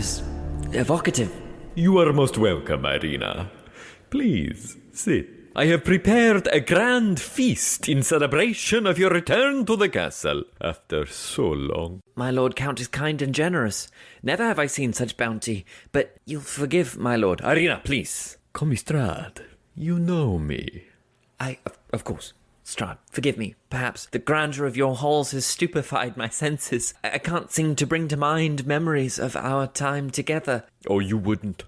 was evocative. You are most welcome, Marina. Please, sit. I have prepared a grand feast in celebration of your return to the castle after so long. My lord Count is kind and generous. Never have I seen such bounty. But you'll forgive, my lord. Marina, please. Come, Strahd. You know me. Of course. Strahd, forgive me. Perhaps the grandeur of your halls has stupefied my senses. I can't seem to bring to mind memories of our time together. Oh, you wouldn't.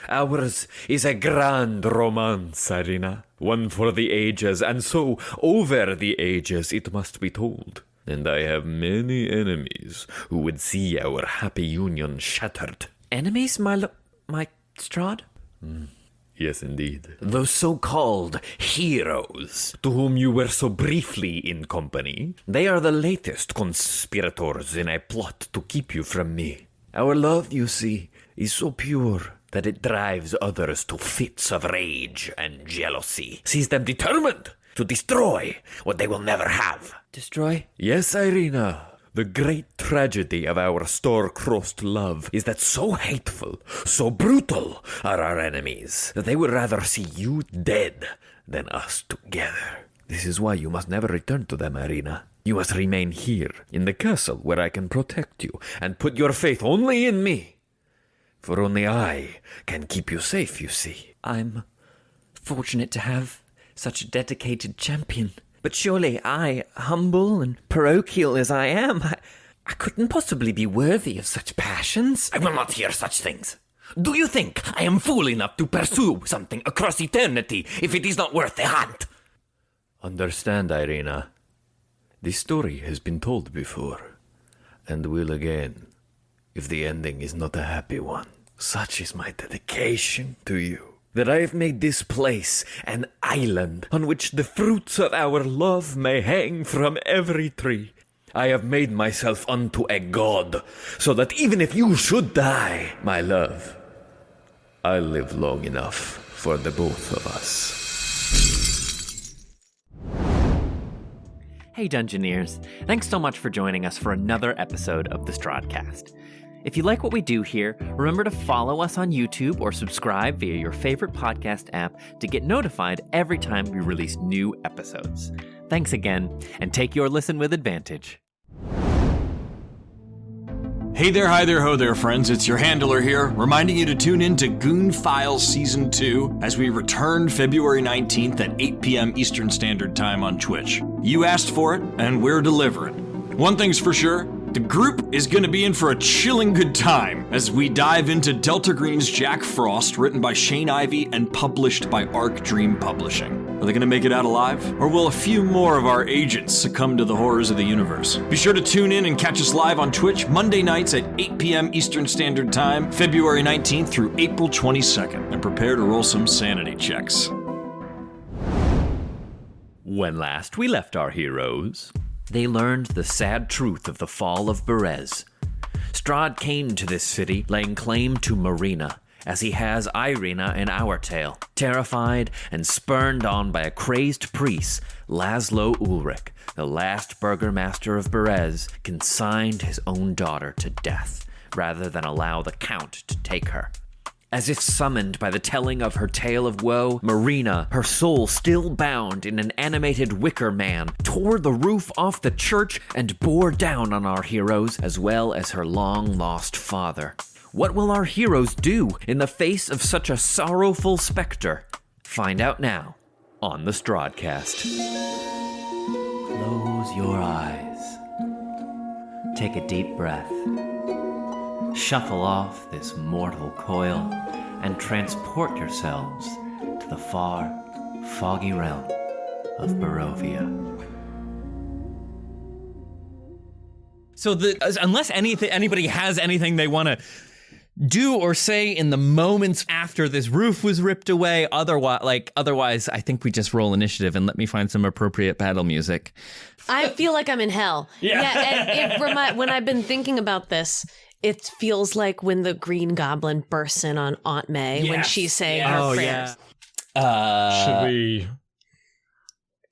Ours is a grand romance, Marina. One for the ages, and so over the ages it must be told. And I have many enemies who would see our happy union shattered. Enemies, my Strahd? Yes, indeed. Those so-called heroes, to whom you were so briefly in company, they are the latest conspirators in a plot to keep you from me. Our love, you see, is so pure that it drives others to fits of rage and jealousy, sees them determined to destroy what they will never have. Destroy? Yes, Marina. The great tragedy of our star-crossed love is that so hateful, so brutal are our enemies, that they would rather see you dead than us together. This is why you must never return to them, Marina. You must remain here, in the castle, where I can protect you, and put your faith only in me. For only I can keep you safe, you see. I'm fortunate to have such a dedicated champion. But surely I, humble and parochial as I am, I couldn't possibly be worthy of such passions. I will not hear such things. Do you think I am fool enough to pursue something across eternity if it is not worth the hunt? Understand, Marina. This story has been told before, and will again, if the ending is not a happy one. Such is my dedication to you, that I have made this place an island on which the fruits of our love may hang from every tree. I have made myself unto a god, so that even if you should die, my love, I'll live long enough for the both of us. Hey Dungeoneers, thanks so much for joining us for another episode of the Strahdcast. If you like what we do here, remember to follow us on YouTube or subscribe via your favorite podcast app to get notified every time we release new episodes. Thanks again, and take your listen with advantage. Hey there, hi there, ho there, friends. It's your handler here, reminding you to tune in to Goon Files Season 2 as we return February 19th at 8 p.m. Eastern Standard Time on Twitch. You asked for it, and we're delivering. One thing's for sure, the group is going to be in for a chilling good time as we dive into Delta Green's Jack Frost, written by Shane Ivey and published by Arc Dream Publishing. Are they going to make it out alive? Or will a few more of our agents succumb to the horrors of the universe? Be sure to tune in and catch us live on Twitch Monday nights at 8 p.m. Eastern Standard Time, February 19th through April 22nd, and prepare to roll some sanity checks. When last we left our heroes, They learned the sad truth of the fall of Berez. Strahd came to this city, laying claim to Marina, as he has Irina in our tale. Terrified and spurned on by a crazed priest, Laszlo Ulrich, the last burgomaster of Berez, consigned his own daughter to death, rather than allow the Count to take her. As if summoned by the telling of her tale of woe, Marina, her soul still bound in an animated wicker man, tore the roof off the church and bore down on our heroes, as well as her long-lost father. What will our heroes do in the face of such a sorrowful specter? Find out now on the Strahdcast. Close your eyes. Take a deep breath. Shuffle off this mortal coil and transport yourselves to the far, foggy realm of Barovia. So unless anybody has anything they want to do or say in the moments after this roof was ripped away, otherwise, I think we just roll initiative and let me find some appropriate battle music. I feel like I'm in hell. Yeah. When I've been thinking about this, it feels like when the Green Goblin bursts in on Aunt May when she's saying her prayers. Yeah. Should we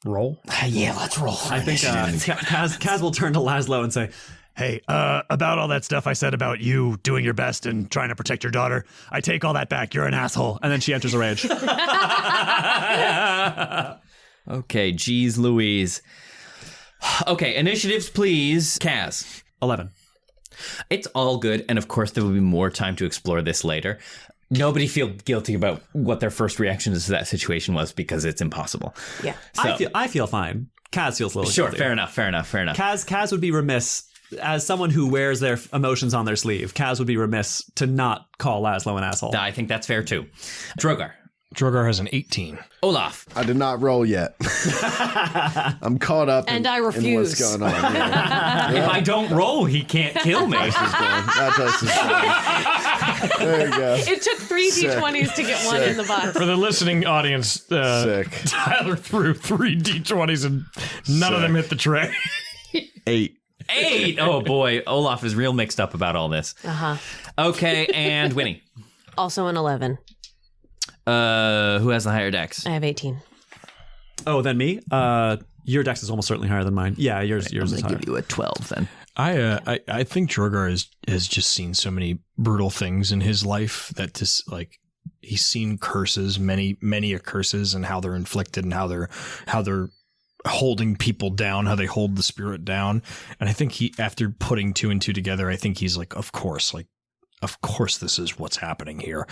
roll? Yeah, let's roll. I think Kaz will turn to Laszlo and say, hey, about all that stuff I said about you doing your best and trying to protect your daughter, I take all that back. You're an asshole. And then she enters a rage. Okay, geez Louise. Okay, initiatives, please. Kaz. 11. It's all good, and of course there will be more time to explore this later. Nobody feel guilty about what their first reaction to that situation was because it's impossible. Yeah. So, I feel fine. Kaz feels a little sure, guilty. fair enough. Kaz would be remiss, as someone who wears their emotions on their sleeve, Kaz would be remiss to not call Laszlo an asshole. I think that's fair too. Drogar. Drogar has an 18. Olaf. I did not roll yet. I'm caught up And in, I in refuse. what's going on. Yeah. If I don't roll, he can't kill me. That dice is going. There you go. It took 3 D20s to get one in the box. For the listening audience, Sick. Tyler threw 3 D20s and none of them hit the tray. 8. 8. Oh boy, Olaf is real mixed up about all this. Okay, and Winnie. Also an 11. Who has the higher dex? I have 18. Oh, then me? Your dex is almost certainly higher than mine. Yeah, yours is higher. Give you a 12 then. I think Drogar has just seen so many brutal things in his life that just like he's seen curses, many curses, and how they're inflicted and how they're holding people down, how they hold the spirit down. And I think he, after putting 2 and 2 together, I think he's like, of course this is what's happening here.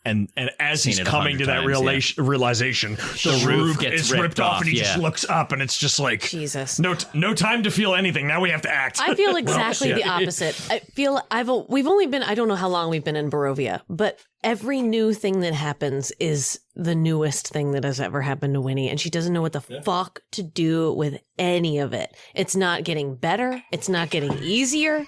And as he's coming to that realization, the roof gets ripped off, and he just looks up, and it's just like, Jesus. No time to feel anything. Now we have to act. I feel exactly the opposite. I feel we've only been, I don't know how long we've been in Barovia, but every new thing that happens is the newest thing that has ever happened to Winnie, and she doesn't know what the fuck to do with any of it. It's not getting better. It's not getting easier.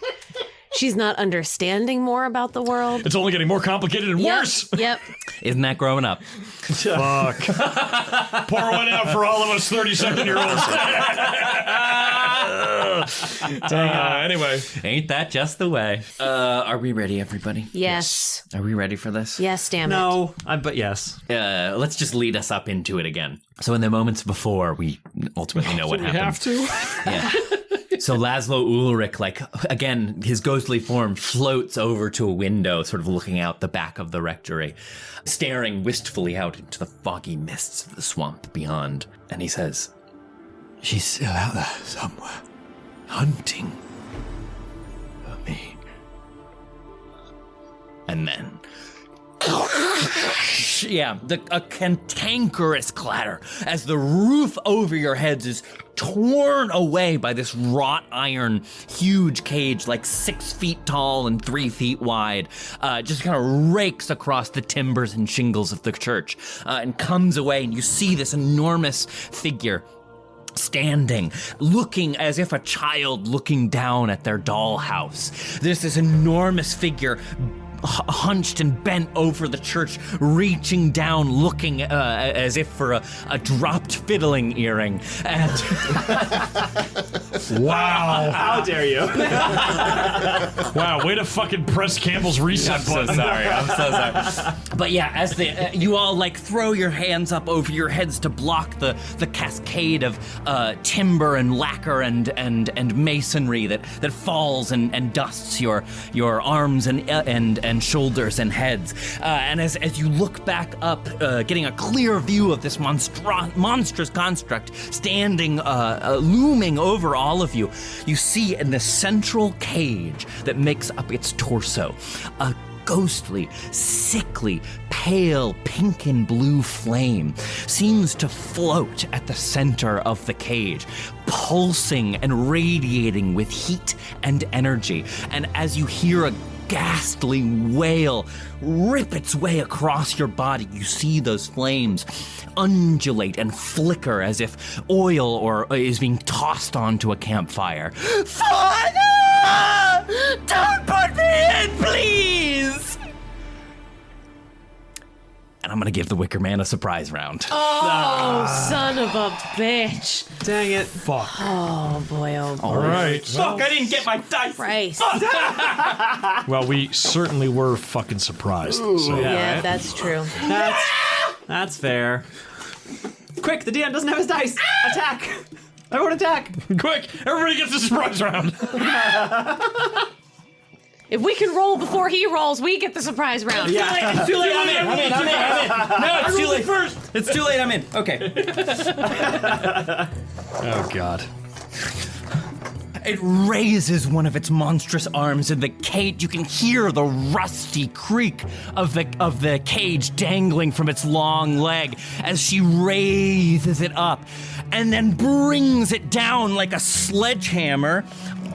She's not understanding more about the world. It's only getting more complicated and worse. Yep. Isn't that growing up? Fuck. Pour one out for all of us 30-something-year-olds. Anyway. Ain't that just the way? Are we ready, everybody? Yes. Are we ready for this? Yes, damn it. No, but yes. Let's just lead us up into it again. So in the moments before, we ultimately know what happened. We have to? Yeah. So Laszlo Ulrich, like, again, his ghostly form floats over to a window, sort of looking out the back of the rectory, staring wistfully out into the foggy mists of the swamp beyond. And he says, "She's still out there somewhere, hunting for me." and then... Yeah, a cantankerous clatter as the roof over your heads is torn away by this wrought iron huge cage, like 6 feet tall and 3 feet wide, just kind of rakes across the timbers and shingles of the church, and comes away, and you see this enormous figure standing, looking as if a child looking down at their dollhouse. There's this enormous figure hunched and bent over the church, reaching down, looking as if for a dropped fiddling earring. And wow. How dare you? Wow, way to fucking press Campbell's reset button. I'm so sorry. But yeah, as you all like throw your hands up over your heads to block the cascade of timber and lacquer and masonry that falls and dusts your arms and shoulders and heads. And as you look back up, getting a clear view of this monstrous construct standing, looming over all of you, you see in the central cage that makes up its torso a ghostly, sickly, pale pink and blue flame seems to float at the center of the cage, pulsing and radiating with heat and energy. And as you hear a ghastly wail rip its way across your body, you see those flames undulate and flicker as if oil or is being tossed onto a campfire. Father! Don't put me in, please! And I'm gonna give the Wicker Man a surprise round. Oh, son of a bitch. Dang it. Fuck. Oh, boy, oh, boy. All right. Fuck, I didn't get my dice! Christ. Well, we certainly were fucking surprised. So. Yeah, that's true. That's fair. Quick, the DM doesn't have his dice. Attack. Everyone attack! Quick, everybody gets a surprise round. If we can roll before he rolls, we get the surprise round. Yeah, It's too late. I'm in. No, it's too late. first. It's too late. I'm in. Okay. Oh God. It raises one of its monstrous arms, and the cage. You can hear the rusty creak of the cage dangling from its long leg as she raises it up, and then brings it down like a sledgehammer.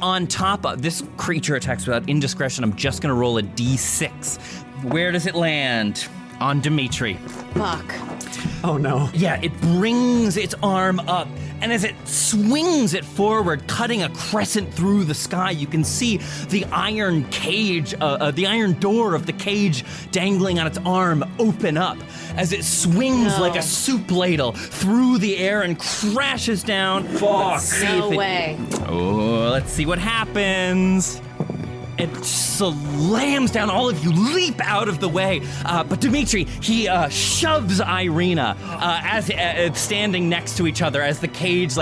On top of this creature attacks without indiscretion. I'm just gonna roll a d6. Where does it land? On Dimitri. Fuck. Oh no. Yeah, it brings its arm up, and as it swings it forward, cutting a crescent through the sky, you can see the iron cage, the iron door of the cage dangling on its arm open up as it swings like a soup ladle through the air and crashes down. Fuck. No way. Oh, let's see what happens. It slams down. All of you leap out of the way, but Dimitri, he shoves Irina as standing next to each other as the cage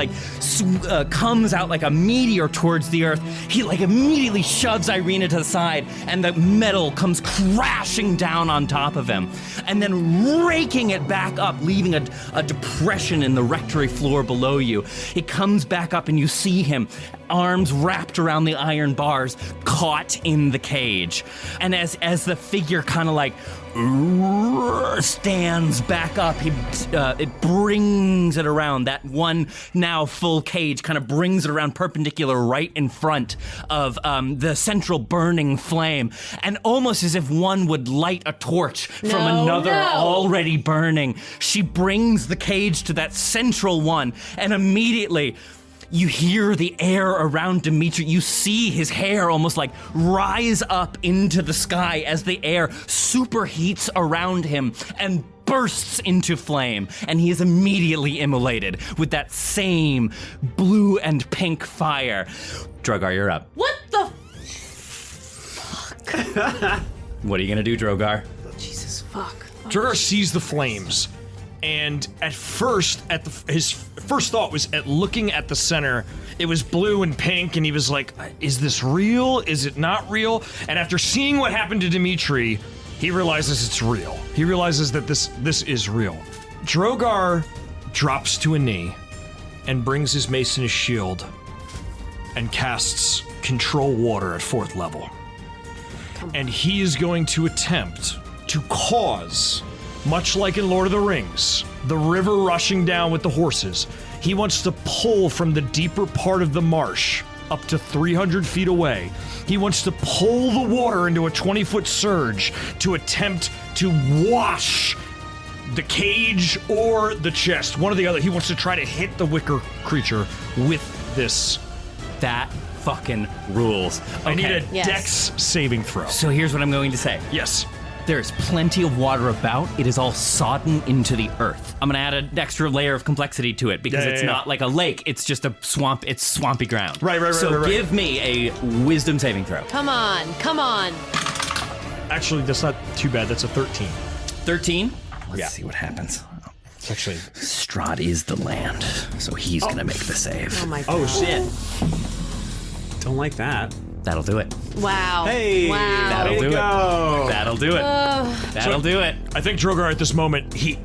comes out like a meteor towards the earth. He immediately shoves Irina to the side, and the metal comes crashing down on top of him, and then raking it back up, leaving a depression in the rectory floor below you. It comes back up, and you see him, arms wrapped around the iron bars, caught in the cage. And as the figure kind of stands back up, it brings it around. That one now full cage kind of brings it around perpendicular right in front of the central burning flame. And almost as if one would light a torch from another already burning, she brings the cage to that central one, and immediately you hear the air around Dimitri. You see his hair almost rise up into the sky as the air superheats around him and bursts into flame. And he is immediately immolated with that same blue and pink fire. Drogar, you're up. What the fuck? What are you gonna do, Drogar? Jesus fuck. Drogar sees the flames, and at first, his first thought was at looking at the center. It was blue and pink, and he was like, "Is this real? Is it not real?" And after seeing what happened to Dimitri, he realizes it's real. He realizes that this is real. Drogar drops to a knee and brings his mace and his shield and casts Control Water at 4th level. And he is going to attempt to cause, much like in Lord of the Rings, the river rushing down with the horses. He wants to pull from the deeper part of the marsh up to 300 feet away. He wants to pull the water into a 20-foot surge to attempt to wash the cage or the chest, one or the other. He wants to try to hit the wicker creature with this. That fucking rules. Okay. I need a Dex saving throw. So here's what I'm going to say. Yes. There's plenty of water about. It is all sodden into the earth. I'm gonna add an extra layer of complexity to it because it's not like a lake. It's just a swamp. It's swampy ground. Right. So give me a wisdom saving throw. Come on. Actually, that's not too bad. That's a 13. 13? Let's see what happens. It's actually... Strahd is the land, so he's gonna make the save. Oh my god. Oh shit. Don't like that. That'll do it. Wow. Hey, wow. That'll do go. it. That'll do it. That'll do it. I think Drogar at this moment, he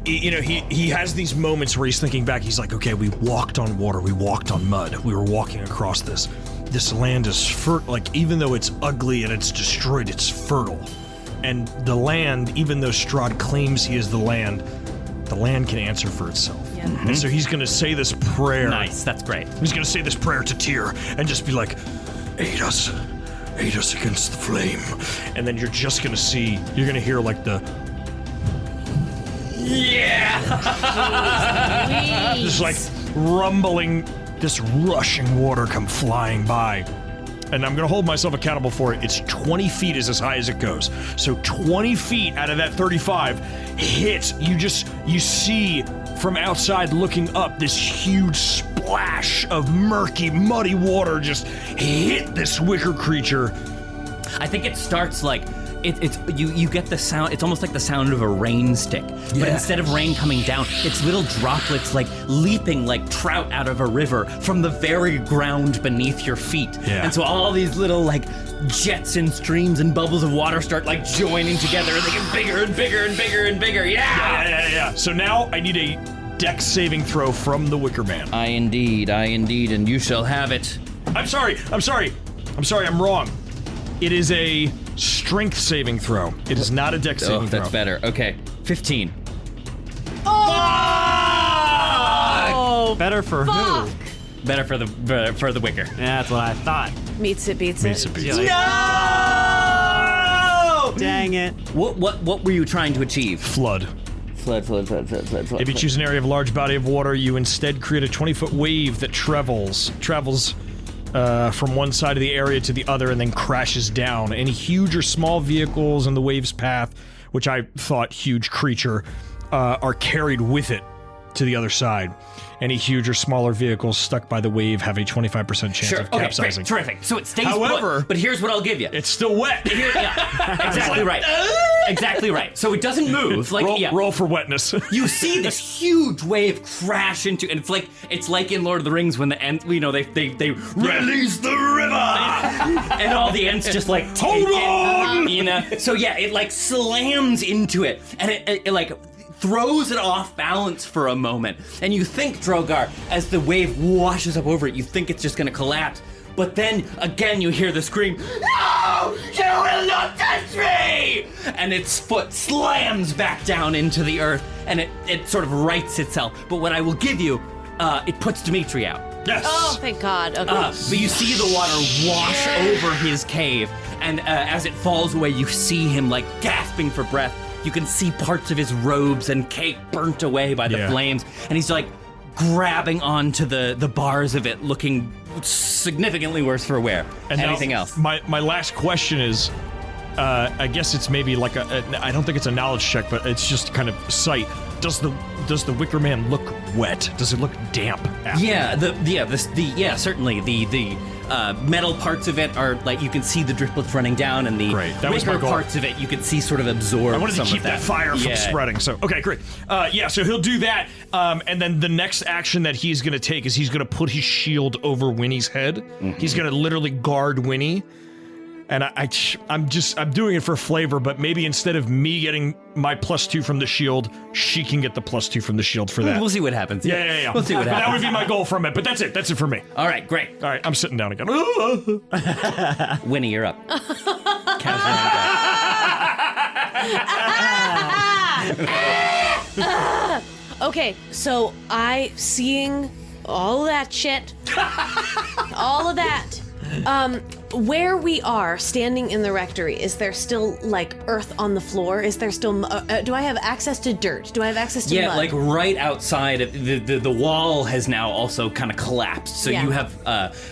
has these moments where he's thinking back. He's like, okay, we walked on water, we walked on mud, we were walking across this. This land is even though it's ugly and it's destroyed, it's fertile. And the land, even though Strahd claims he is the land can answer for itself. Yeah. And so he's gonna say this prayer. Nice. That's great. He's gonna say this prayer to Tyr and just be like, aid us against the flame. And then you're just gonna see, you're gonna hear like the... Yeah! Just like rumbling, this rushing water come flying by. And I'm gonna hold myself accountable for it. It's 20 feet is as high as it goes. So 20 feet out of that 35 hits, you see from outside looking up this huge splash of murky, muddy water just hit this wicker creature. I think it starts it's you get the sound. It's almost like the sound of a rain stick, but instead of rain coming down, it's little droplets like leaping like trout out of a river from the very ground beneath your feet. Yeah. And so all these little like jets and streams and bubbles of water start like joining together, and they get bigger and bigger and bigger and bigger. Yeah. So now I need a dex saving throw from the Wicker Man. I indeed, and you shall have it. I'm sorry, I'm wrong. It is a strength saving throw. It is not a dex saving throw. That's better. Okay, 15. Oh, Better for fuck. who? Better for the Wicker. Yeah, that's what I thought. Meets it, beats it. No! Dang it. What were you trying to achieve? Flood. Flood. If you choose an area of large body of water, you instead create a 20-foot wave that travels from one side of the area to the other and then crashes down. Any huge or small vehicles in the wave's path, which I thought huge creature, are carried with it to the other side. Any huge or smaller vehicles stuck by the wave have a 25% chance of capsizing. Great, terrific. So it stays However, put, but here's what I'll give you. It's still wet. Exactly right. Exactly right. So it doesn't move. Roll for wetness. You see this huge wave crash into, and it's like in Lord of the Rings when the Ents, they release the river, and all the Ents just like hold on, So it like slams into it, and it like throws it off balance for a moment, and you think, Drogar, as the wave washes up over it, you think it's just gonna collapse. But then, again, you hear the scream, "No! You will not touch me!" And its foot slams back down into the earth, and it sort of rights itself. But what I will give you, it puts Dimitri out. Yes! Oh, thank God. Okay. But you see the water wash over his cave, and as it falls away, you see him, like, gasping for breath. You can see parts of his robes and cape burnt away by the flames, and he's, like, grabbing onto the bars of it, looking significantly worse for wear. And anything now, else? My last question is, I guess it's maybe like I don't think it's a knowledge check, but it's just kind of sight. Does the Wicker Man look wet? Does it look damp? Certainly. The metal parts of it are like you can see the driplets running down, and the wicker parts of it you can see sort of absorb. I wanted to keep that fire from spreading. So okay, great. So he'll do that, and then the next action that he's going to take is he's going to put his shield over Winnie's head. Mm-hmm. He's going to literally guard Winnie. And I'm doing it for flavor, but maybe instead of me getting my +2 from the shield, she can get the +2 from the shield for that. We'll see what happens. Yeah. We'll see what happens. That would be my goal from it, but that's it. That's it for me. All right, great. All right, I'm sitting down again. Winnie, you're up. Okay, so seeing all that shit, all of that. Where we are standing in the rectory, is there still like earth on the floor? Is there still? Do I have access to dirt? Do I have access to mud? Yeah, like right outside of the wall has now also kind of collapsed, so you have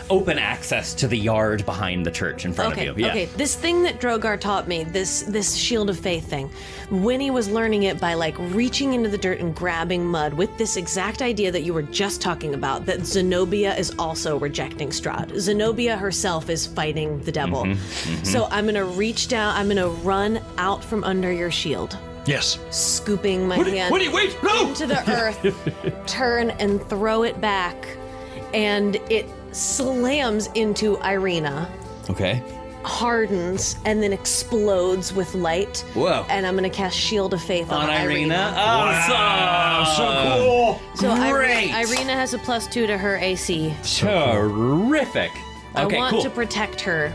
open access to the yard behind the church in front of you. Yeah. Okay, this thing that Drogar taught me, this Shield of Faith thing, Winnie was learning it by like reaching into the dirt and grabbing mud with this exact idea that you were just talking about, that Zenobia is also rejecting Strahd. Zenobia herself is fighting the devil. So I'm gonna reach down, I'm gonna run out from under your shield. Yes. Scooping my hand wait, no! into the earth, turn and throw it back, and it slams into Irina. Okay. Hardens and then explodes with light. Whoa. And I'm gonna cast Shield of Faith on Irina. Wow, so cool. So Great. Irina has a +2 to her AC. Terrific. Okay, I want cool. to protect her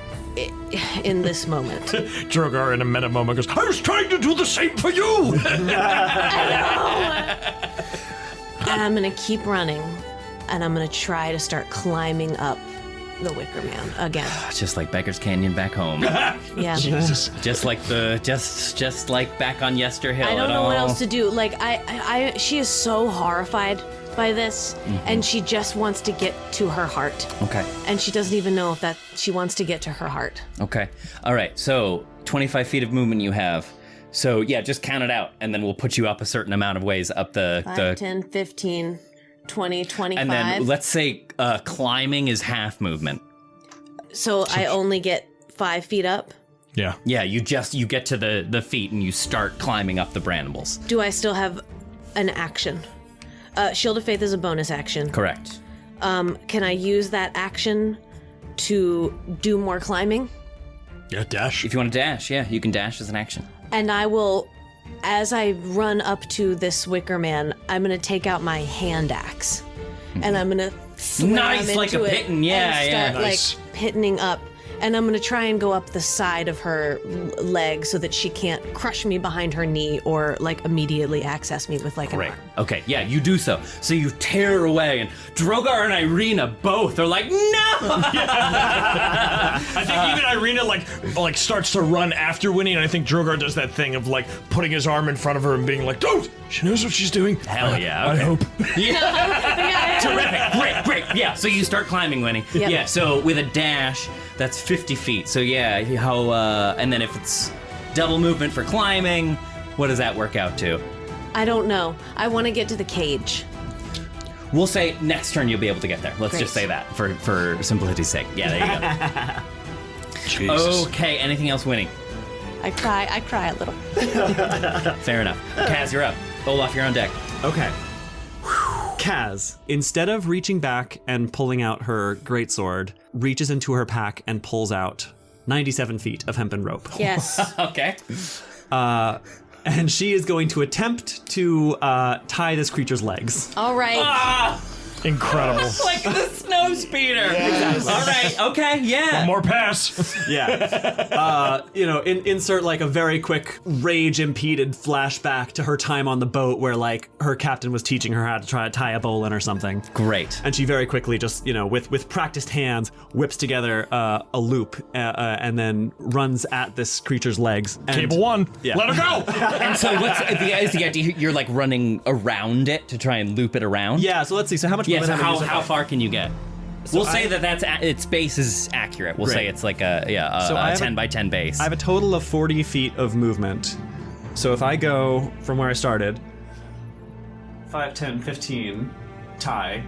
in this moment. Drogar in a meta moment goes, I was trying to do the same for you! And I'm gonna keep running, and I'm gonna try to start climbing up the Wicker Man again. Just like Becker's Canyon back home. Yeah. Jesus. Just like just like back on Yester Hill. I don't know what else to do. Like she is so horrified by this, and she just wants to get to her heart. Okay. And she doesn't even know if that she wants to get to her heart. Okay. All right. So 25 feet of movement you have. So yeah, just count it out, and then we'll put you up a certain amount of ways up 5, 10, 15, 20, 25. And then let's say climbing is half movement. So I only get 5 feet up? Yeah. Yeah, you get to the feet and you start climbing up the brambles. Do I still have an action? Shield of Faith is a bonus action. Correct. Can I use that action to do more climbing? Yeah, dash. If you want to dash, yeah, you can dash as an action. And I will, as I run up to this wicker man, I'm going to take out my hand axe. And I'm going to slam Nice, into like a it pitten, yeah, and yeah. start, Nice. like, pitting up. And I'm going to try and go up the side of her leg so that she can't crush me behind her knee or, like, immediately access me with, like, an arm. Okay, yeah, you do so. So you tear away, and Drogar and Irina both are like, no! I think even Irina like starts to run after Winnie, and I think Drogar does that thing of like putting his arm in front of her and being like, "Don't! She knows what she's doing." Hell yeah, I okay. hope. Terrific, great. Yeah, so you start climbing, Winnie. Yep. Yeah, so with a dash, that's 50 feet. So yeah, and then if it's double movement for climbing, what does that work out to? I don't know. I want to get to the cage. We'll say next turn you'll be able to get there. Let's Great. just say that for simplicity's sake. Yeah, there you go. Jesus. Okay, anything else, Winnie? I cry a little. Fair enough. Kaz, you're up. Olaf, you're on deck. Okay. Kaz, instead of reaching back and pulling out her greatsword, reaches into her pack and pulls out 97 feet of hempen rope. Yes. Okay. And she is going to attempt to tie this creature's legs. All right. Incredible. Like the snow speeder. Exactly. All right. Okay. Yeah. More pass. Yeah. Insert like a very quick rage-impeded flashback to her time on the boat where like her captain was teaching her how to try to tie a bowline or something. Great. And she very quickly just, with practiced hands, whips together a loop and then runs at this creature's legs. And, Cable one. Yeah. Let her go. And so is the idea you're like running around it to try and loop it around? Yeah, so let's see. So how much Yeah, so movement have I used? how far can you get? We'll say that's its base is accurate. We'll say Great. it's like a So I have 10 by 10 base. I have a total of 40 feet of movement. So if I go from where I started, 5, 10, 15, tie,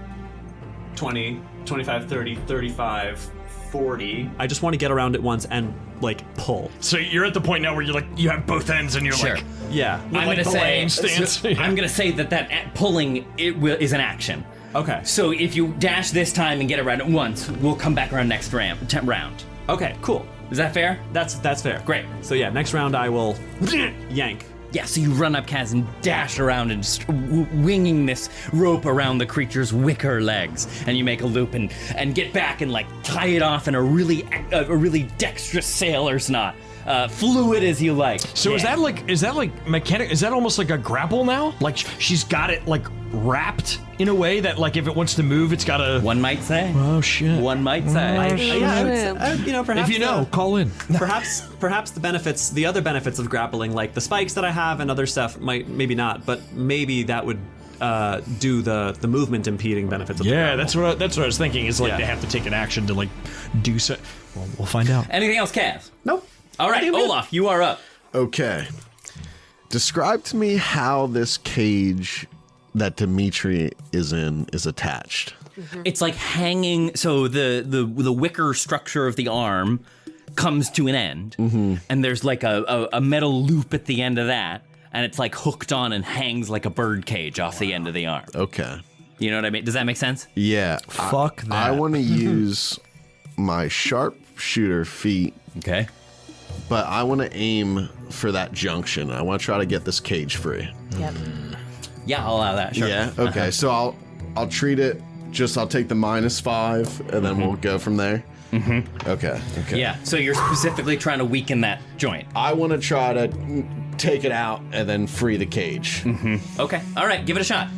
20, 25, 30, 35, 40. I just want to get around it once and, like, pull. So you're at the point now where you're like, you have both ends and you're Sure. like, Yeah. I'm like gonna the say laying stance. I'm gonna say that pulling is an action. Okay. So if you dash this time and get around it once, we'll come back around next round. Okay, cool. Is that fair? That's fair. Great. So yeah, next round I will yank. Yeah, so you run up, Kaz, and dash around and just winging this rope around the creature's wicker legs, and you make a loop and get back and like tie it off in a really dexterous sailor's knot, fluid as you like. So Yeah. is that like mechanic? Is that almost like a grapple now? Like she's got it like wrapped in a way that like if it wants to move, it's got to. One might say. Oh shit. One might say. I would perhaps If you know, call in. perhaps the other benefits of grappling, like the spikes that I have and other stuff, maybe not, but maybe that would do the movement impeding benefits of the Yeah, grapple. that's what I was thinking. Is like Yeah. they have to take an action to like do so. Well, we'll find out. Anything else, Kaz? Nope. All right, Olaf, you are up. Okay. Describe to me how this cage that Dimitri is in is attached. It's like hanging. So the wicker structure of the arm comes to an end, and there's like a metal loop at the end of that, and it's like hooked on and hangs like a bird cage off the end of the arm. Okay. You know what I mean? Does that make sense? Yeah. Fuck that. I want to use my sharpshooter feat, Okay. but I want to aim for that junction. I want to try to get this cage free. Yep. Yeah, I'll allow that. Sure. Yeah. Okay. So I'll treat it. I'll take the -5, and then we'll go from there. Mm-hmm. Okay. Yeah. So you're specifically trying to weaken that joint. I want to try to take it out and then free the cage. Okay. All right. Give it a shot.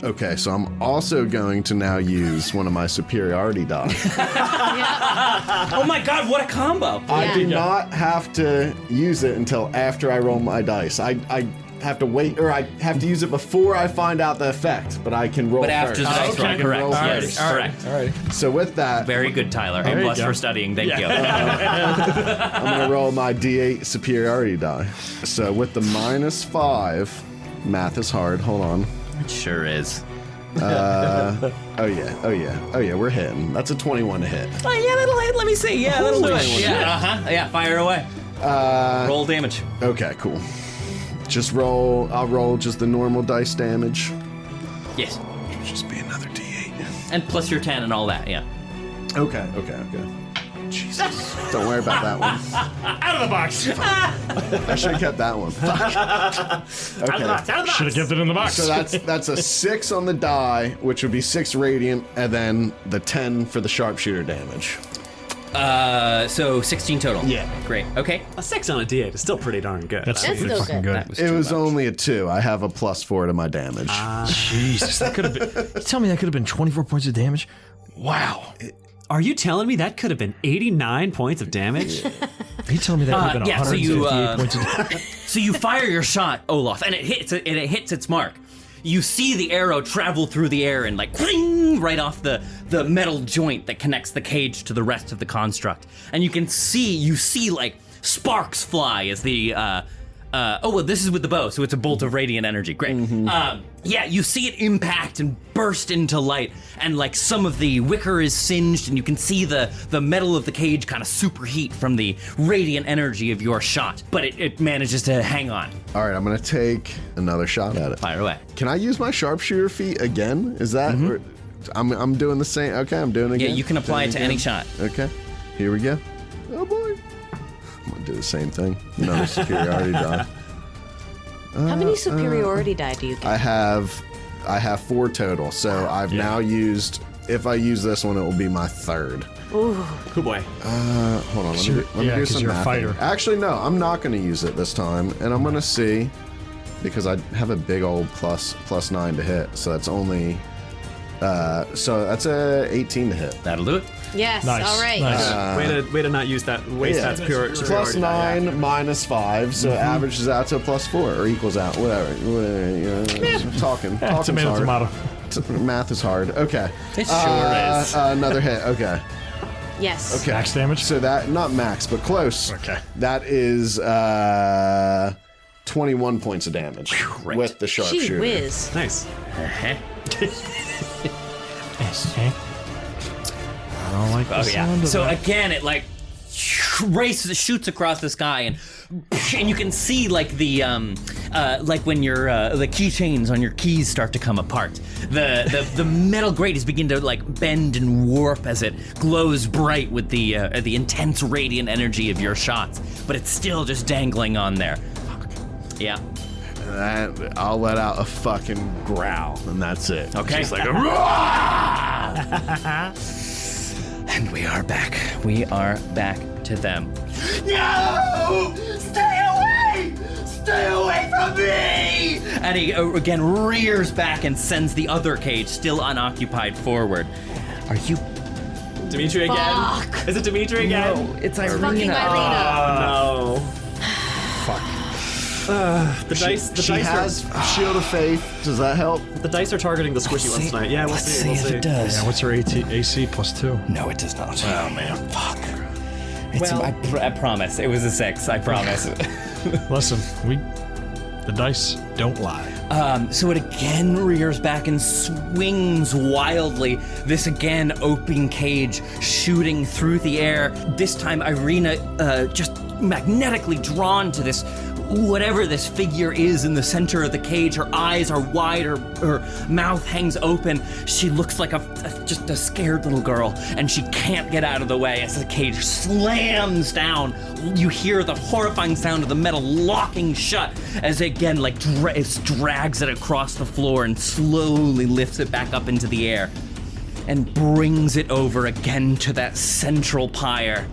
Okay, so I'm also going to now use one of my superiority die. Oh my God! What a combo! I do not have to use it until after I roll my dice. I have to wait, or I have to use it before I find out the effect, but I can roll But after first. the dice roll, I can correct. roll Yes, first. correct. All right. So with that, Very good, Tyler. A you plus go. for studying. Thank you. I'm going to roll my D8 superiority die. So with the -5, math is hard, hold on. It sure is. Oh yeah, we're hitting. That's a 21 to hit. Oh, yeah, that'll hit. Let me see. Yeah, that'll do it. Yeah, yeah, fire away. Roll damage. Okay, cool. I'll roll just the normal dice damage. Yes. Just be another D8. And plus your 10 and all that, yeah. Okay. Jesus. Don't worry about that one. Out of the box. I should have kept that one. Fuck. Okay. Should have kept it in the box. So that's a 6 on the die, which would be 6 radiant, and then the 10 for the sharpshooter damage. So 16 total. Yeah. Great. Okay. A 6 on a D8 is still pretty darn good. That's That's pretty still fucking good. good. It was only a 2. I have a +4 to my damage. Jesus, that could have been. You tell me that could have been 24 points of damage? Wow. Are you telling me that could have been 89 points of damage? Are you telling me that could have been 158 points of damage? So you fire your shot, Olaf, and it hits its mark. You see the arrow travel through the air and like cling, right off the metal joint that connects the cage to the rest of the construct. And you see like sparks fly as the this is with the bow, so it's a bolt of radiant energy. Great. You see it impact and burst into light, and like some of the wicker is singed, and you can see the metal of the cage kind of superheat from the radiant energy of your shot, but it manages to hang on. All right, I'm gonna take another shot at it. Fire away. Can I use my sharpshooter feat again? Is that? Or, I'm doing the same. Okay, I'm doing it again. Yeah, you can apply it to any shot. Okay, here we go. Oh boy. I'm gonna do the same thing. Another superiority die. How many superiority die do you get? I have 4 total. So I've now used. If I use this one, it will be my 3rd. Ooh. Oh boy. Hold on. Let me do some you're a mathing. fighter. Actually, no. I'm not going to use it this time, and I'm going to see because I have a big old +9 to hit. So that's only. So that's a 18 to hit. That'll do it. Yes. Nice. All right. Nice. Way to not use that. Waste that superiority. +9 -5, so it averages out to a +4 or equals out. Whatever. Talking. Talking's Tomato, hard. tomato. Math is hard. Okay. It sure is. Another hit. Okay. Yes. Okay. Max damage? So that not max, but close. Okay. That is 21 points of damage with the Gee sharpshooter. whiz. Nice. I don't like the sound of So that. again, it like shoots across the sky, and you can see like the like when your the keychains on your keys start to come apart. The metal grate is beginning to like bend and warp as it glows bright with the intense radiant energy of your shots, but it's still just dangling on there. Yeah. I'll let out a fucking growl, and that's it. Okay. Just like a And we are back. We are back to them. No! Stay away! Stay away from me! And he again rears back and sends the other cage, still unoccupied, forward. Are you? Dimitri again? Fuck. Is it Dimitri again? No, it's Fucking Irina. Irina. No. Fuck. The dice. The she dice. has Shield of Faith. Does that help? The dice are targeting the squishy ones tonight. Yeah, we'll see. We'll see. does. Yeah, what's her AC +2? No, it does not. Oh, man. Fuck. It's, I promise. It was a 6. I promise. Listen, the dice don't lie. So it again rears back and swings wildly. This again open cage shooting through the air. This time Irina just magnetically drawn to this whatever this figure is in the center of the cage. Her eyes are wide, her mouth hangs open. She looks like just a scared little girl, and she can't get out of the way as the cage slams down. You hear the horrifying sound of the metal locking shut as it again like it drags it across the floor and slowly lifts it back up into the air and brings it over again to that central pyre,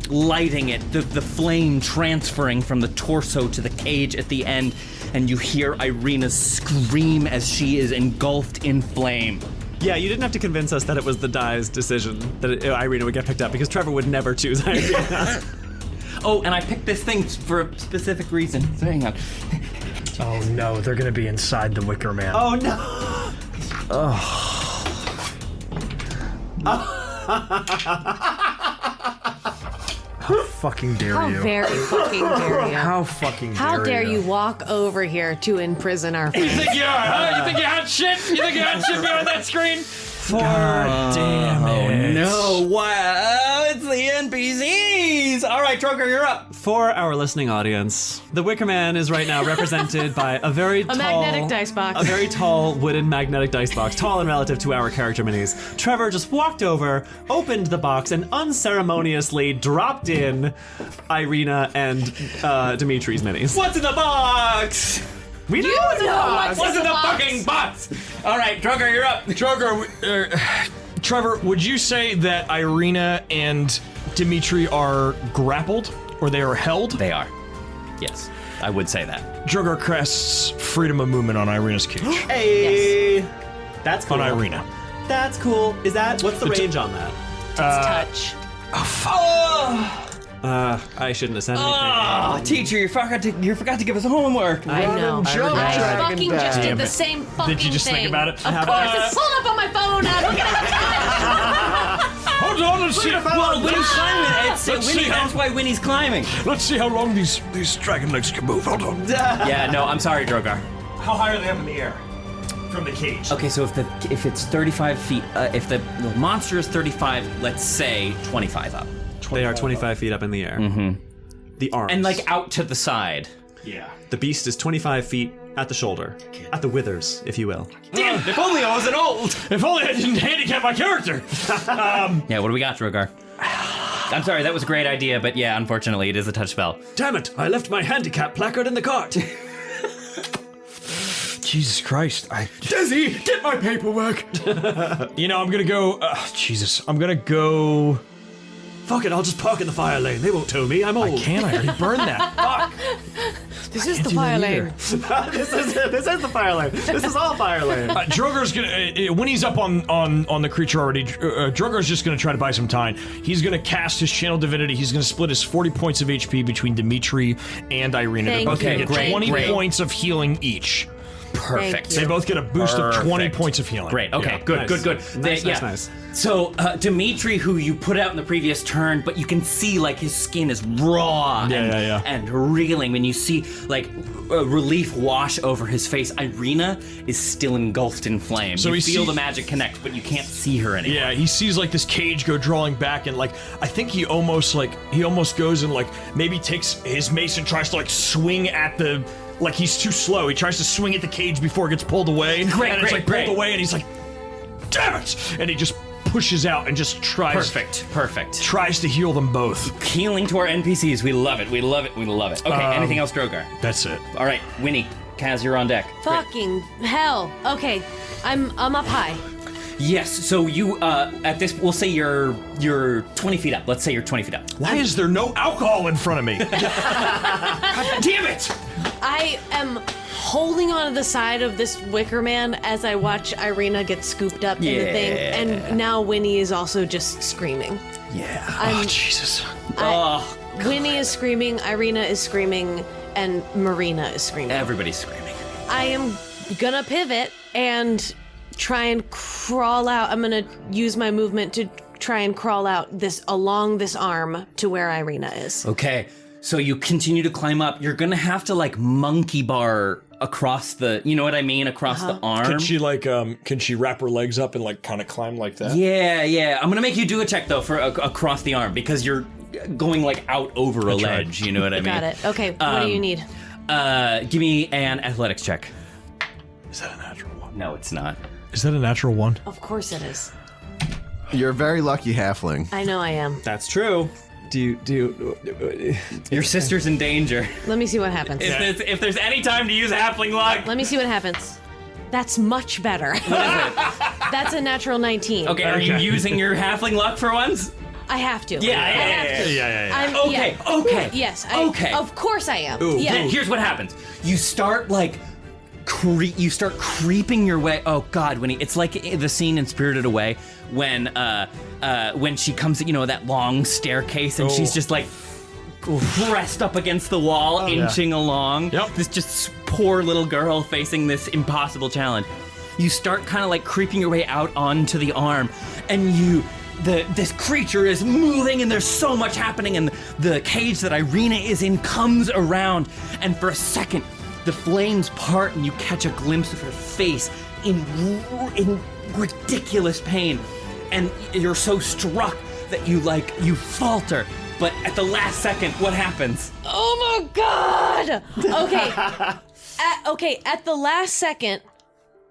lighting it, the flame transferring from the torso to the cage at the end, and you hear Irina scream as she is engulfed in flame. Yeah, you didn't have to convince us that it was the die's decision that Irina would get picked up, because Trevor would never choose Irina. Oh, and I picked this thing for a specific reason. So hang on. Oh no, they're gonna be inside the Wicker Man. Oh no! fucking dare How you? very fucking dare you? How fucking How dare dare you walk over here to imprison our friends? You think you had shit? You think you had shit behind that screen? Damn it. No, wow, it's the NPCs. All right, Drogar, you're up. For our listening audience, the Wicker Man is right now represented by a very tall... magnetic dice box. A very tall wooden magnetic dice box, tall and relative to our character minis. Trevor just walked over, opened the box, and unceremoniously dropped in Irina and Dimitri's minis. What's in the box? We don't know what's in the box. What's in the fucking box? All right, Drogar, you're up. Drogar, Trevor, would you say that Irina and Dimitri are grappled or they are held? They are. Yes, I would say that. Drogar casts freedom of movement on Irina's cage. Hey! That's cool. On Irina. That's cool. What's the range on that? Touch. I shouldn't have said anything. Oh, teacher, you forgot to give us homework. I know. I fucking just did the same fucking Did you just thing. think about it? Of course, it's pulled up on my phone. I'm looking at the time. Hold on, let's see. Well, Winnie's climbing. That's why Winnie's climbing. Let's see how long these dragon legs can move. Hold on. Yeah, no, I'm sorry, Drogar. How high are they up in the air from the cage? Okay, so if it's 35 feet, if the monster is 35, let's say 25 up. They are 25 feet up in the air. Mm-hmm. The arms. And like out to the side. Yeah. The beast is 25 feet at the shoulder. At the withers, if you will. Damn, if only I wasn't old. If only I didn't handicap my character. Yeah, what do we got, Drogar? I'm sorry, that was a great idea, but yeah, unfortunately, it is a touch spell. Damn it, I left my handicap placard in the cart. Jesus Christ. Desi, get my paperwork. I'm gonna go... Jesus. I'm gonna go... Fuck it, I'll just park in the fire lane. They won't tow me, I'm old. I already burned that. Fuck. This is the fire lane. This is the fire lane. This is all fire lane. Drogar's gonna... when he's up on the creature already, Drogar's just gonna try to buy some time. He's gonna cast his Channel Divinity. He's gonna split his 40 points of HP between Dimitri and Irina. Thank They're both gonna you. get 20 Great. points of healing each. Perfect. Thank They both get a boost of 20 Perfect. points of healing. Great, okay, Yeah. good, Nice. good. Nice. So, Dimitri, who you put out in the previous turn, but you can see, like, his skin is raw and reeling when you see, like, relief wash over his face. Irina is still engulfed in flames. So you we feel see- the magic connect, but you can't see her anymore. Yeah, he sees like this cage go drawing back, and like I think he almost goes and like maybe takes his mace and tries to like swing at the, like he's too slow. He tries to swing at the cage before it gets pulled away. Great, and it's like great. pulled away, and he's like, damn it! And he just pushes out and just tries tries to heal them both. Healing to our NPCs. We love it. Okay, anything else, Drogar? That's it. All right, Winnie, Kaz, you're on deck. Fucking hell. Okay, I'm up high. Yes, so you, at this, we'll say you're 20 feet up. Let's say you're 20 feet up. Why is there no alcohol in front of me? Damn it! I am holding onto the side of this wicker man as I watch Irina get scooped up in the thing, and now Winnie is also just screaming. Yeah. Oh Jesus! Winnie is screaming, Irina is screaming, and Marina is screaming. Everybody's screaming. I am gonna pivot and try and crawl out. I'm gonna use my movement to try and crawl out along this arm to where Irina is. Okay, so you continue to climb up. You're gonna have to like monkey bar across the, you know what I mean, across the arm. Can she wrap her legs up and like kind of climb like that? Yeah. I'm gonna make you do a check though for across the arm because you're going like out over a ledge. You know what I mean? Got it. Okay, what do you need? Give me an athletics check. Is that a natural one? No, it's not. Is that a natural one? Of course it is. You're a very lucky halfling. I know I am. That's true. Do you Your sister's in danger. Let me see what happens. If there's any time to use halfling luck. Let me see what happens. That's much better. What is it? That's a natural 19. Okay, are you using your halfling luck for once? I have to. Yeah. I have to. Yeah. Okay. Yes. Okay. Of course I am. Then Yeah. here's what happens. You start like creeping your way. Oh God, Winnie, it's like the scene in Spirited Away when she comes, that long staircase and she's just like pressed up against the wall, inching along. Yep. This just poor little girl facing this impossible challenge. You start kind of like creeping your way out onto the arm, and you this creature is moving and there's so much happening, and the cage that Irina is in comes around, and for a second the flames part and you catch a glimpse of her face in ridiculous pain, and you're so struck that you falter. But at the last second, what happens? Oh my God! Okay. At the last second.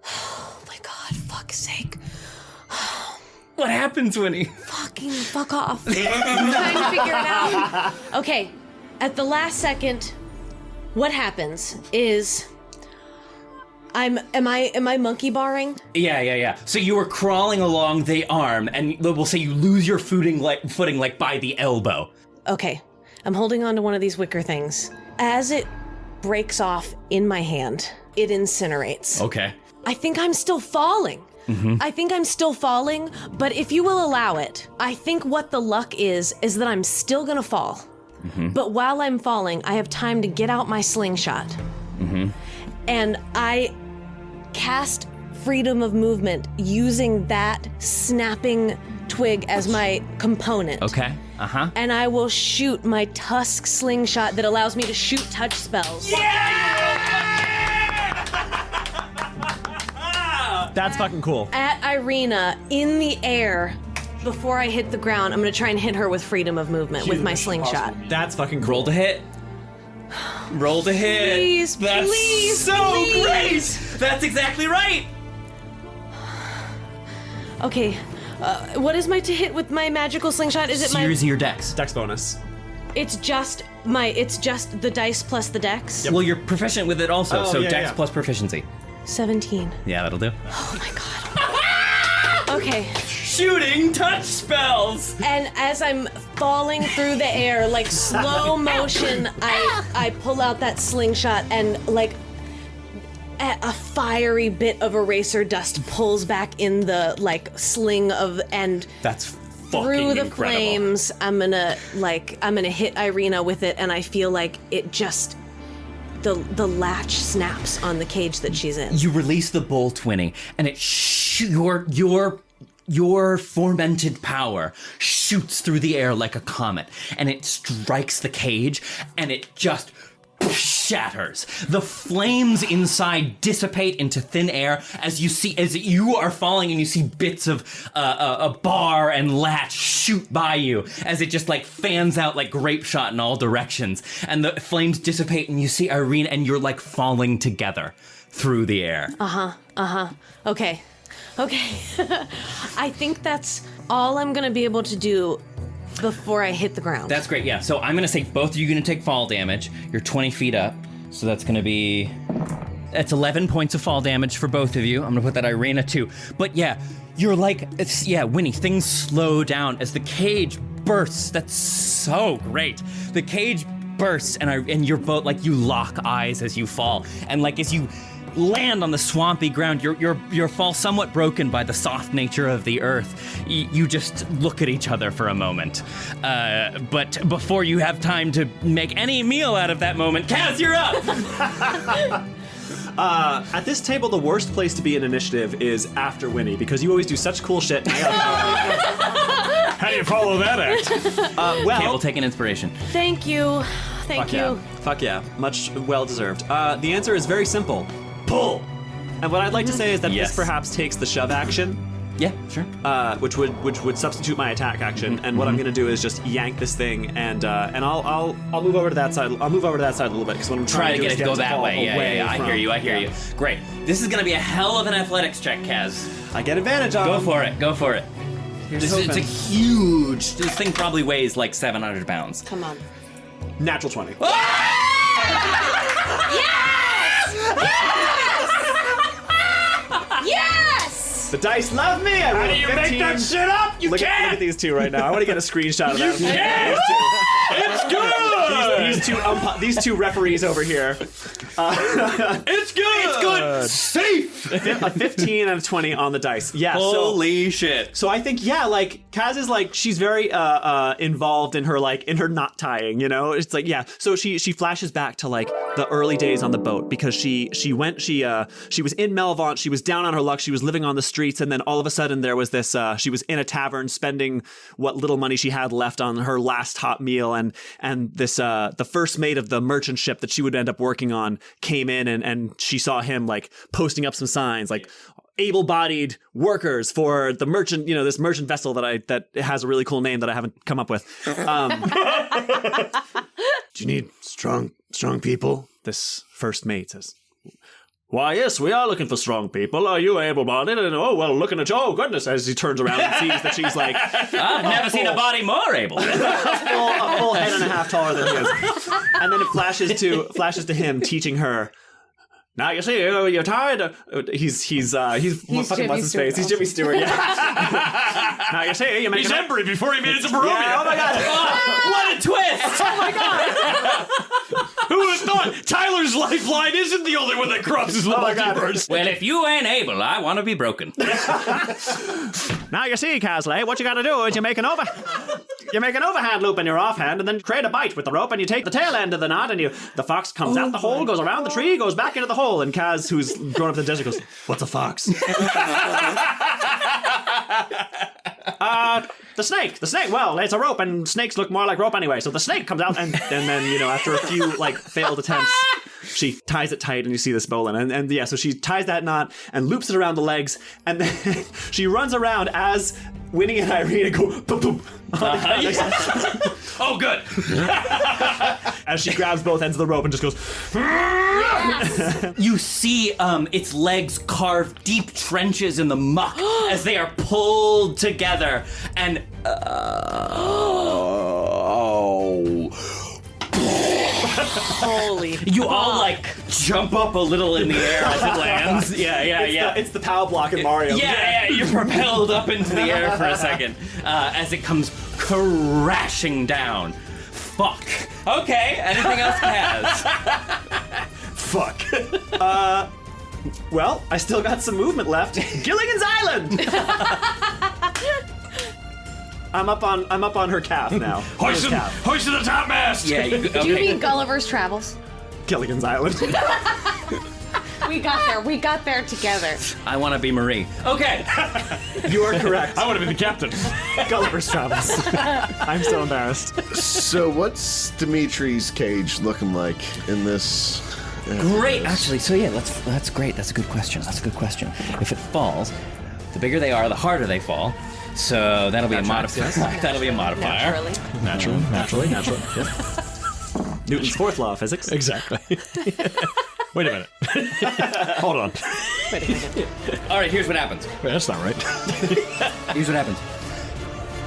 Oh my God! Fuck's sake! What happens, Winnie? Fuck off! I'm trying to figure it out. Okay, at the last second, what happens is. Am I monkey barring? Yeah. So you were crawling along the arm, and we'll say you lose your footing like by the elbow. Okay, I'm holding on to one of these wicker things. As it breaks off in my hand, it incinerates. Okay. I think I'm still falling. But if you will allow it, I think what the luck is that I'm still gonna fall. But while I'm falling, I have time to get out my slingshot. And I cast freedom of movement using that snapping twig as my component. Okay. And I will shoot my tusk slingshot that allows me to shoot touch spells. That's fucking cool. At Irina in the air. Before I hit the ground, I'm gonna try and hit her with freedom of movement with my slingshot. That's fucking cool. Roll to hit. Please, That's please, so please. great. That's exactly right. Okay, what is my to hit with my magical slingshot? Is it Series of your dex. Dex bonus. It's just the dice plus the dex? Well, you're proficient with it also, so dex plus proficiency. 17. Yeah, that'll do. Oh my God. Okay. Shooting touch spells! And as I'm falling through the air, like slow motion, I pull out that slingshot and like a fiery bit of eraser dust pulls back in the like sling of, and that's fucking through the incredible. flames, I'm gonna hit Irina with it, and I feel like it just the latch snaps on the cage that she's in. You release the bolt, Winnie, and it your fermented power shoots through the air like a comet, and it strikes the cage, and it just shatters. The flames inside dissipate into thin air as you are falling, and you see bits of a bar and latch shoot by you as it just like fans out like grape shot in all directions, and the flames dissipate, and you see Irene, and you're like falling together through the air. Okay. I think that's all I'm gonna be able to do before I hit the ground. That's great, yeah. So I'm gonna say both of you are gonna take fall damage. You're 20 feet up, so that's 11 points of fall damage for both of you. I'm gonna put that Irina too. But yeah, you're like, Winnie, things slow down as the cage bursts. That's so great. The cage bursts, and you're both like, you lock eyes as you fall, and like as you land on the swampy ground, your fall somewhat broken by the soft nature of the earth. You just look at each other for a moment. But before you have time to make any meal out of that moment, Kaz, you're up! At this table, the worst place to be in initiative is after Winnie, because you always do such cool shit. How do you follow that act? Campbell, take an inspiration. Thank you. Thank you. Fuck yeah. Much well deserved. The answer is very simple. Pull! And what I'd like to say is that Yes. this perhaps takes the shove action, Yeah, sure. which would substitute my attack action. And what I'm gonna do is just yank this thing, and I'll move over to that side. I'll move over to that side a little bit, because what I'm Try trying to do get is it to go to that fall way. away Yeah. I from- hear you. Great. This is gonna be a hell of an athletics check, Kaz. I get advantage on Go them. for it. It's a huge. This thing probably weighs like 700 pounds. Come on. Natural 20. Yes! The dice love me. I rolled a 15. Make that shit up? You Look at these two right now. I want to get a screenshot of that. It's good! These two referees over here. It's good! It's good! Safe! A 15 and a 20 on the dice. Yeah. Holy shit. So I think, yeah, like Kaz is like, she's very involved in her knot tying, you know? It's like, yeah. So she flashes back to like the early days on the boat because she was in Melvaunt, she was down on her luck, she was living on the streets, and then all of a sudden there was this, she was in a tavern spending what little money she had left on her last hot meal, and this, the first mate of the merchant ship that she would end up working on came in and she saw him like posting up some signs like able-bodied workers for the merchant, you know, this merchant vessel that has a really cool name that I haven't come up with. Do you need strong people? This first mate says, why, yes, we are looking for strong people. Are you able-bodied? And oh, well, looking at you, oh, goodness, as he turns around and sees that she's like... I've never seen a body more able. a full head and a half taller than he is. And then it flashes to him teaching her, now you see, you're tired. He's fucking what's his face? He's Jimmy Stewart. Yeah. Now you see, you make. He's Embry before he made it to Barovia. Yeah, oh my god! What a twist! Oh my god! Who would have thought Tyler's lifeline isn't the only one that crosses the multiverse? Well, if you ain't able, I want to be broken. Now you see, Kasle, what you got to do is you make an overhand loop in your offhand, and then create a bite with the rope, and you take the tail end of the knot, and the fox comes out the hole, goes around the tree, goes back into the hole, and Kaz, who's grown up in the desert, goes, "What's a fox?" The snake. Well, it's a rope, and snakes look more like rope anyway. So the snake comes out, and then you know, after a few like failed attempts, she ties it tight, and you see this bowline, and yeah, so she ties that knot and loops it around the legs, and then she runs around as Winnie and Irina go boom boom. Oh, good. As she grabs both ends of the rope and just goes. You see its legs carve deep trenches in the muck as they are pulled together, and Holy you all like jump up a little in the air as it lands. Yeah. It's the POW block in Mario. Yeah, you're propelled up into the air for a second as it comes crashing down. Fuck. Okay, anything else, Kaz? Fuck. Well, I still got some movement left. Gilligan's Island. I'm up on her calf now. Hoist to the top mast. Yeah. Do you mean Gulliver's Travels? Gilligan's Island. We got there together. I want to be Marie. Okay. You are correct. I want to be the captain. Gulliver's Travels. I'm so embarrassed. So what's Dimitri's cage looking like in this? Great, actually. So yeah, that's great. That's a good question. If it falls, the bigger they are, the harder they fall. So that'll be a modifier. That'll be a modifier. Naturally. Yep. Newton's fourth law of physics. Exactly. Wait a minute. Hold on. Wait a minute. All right, here's what happens. Wait, that's not right. Here's what happens.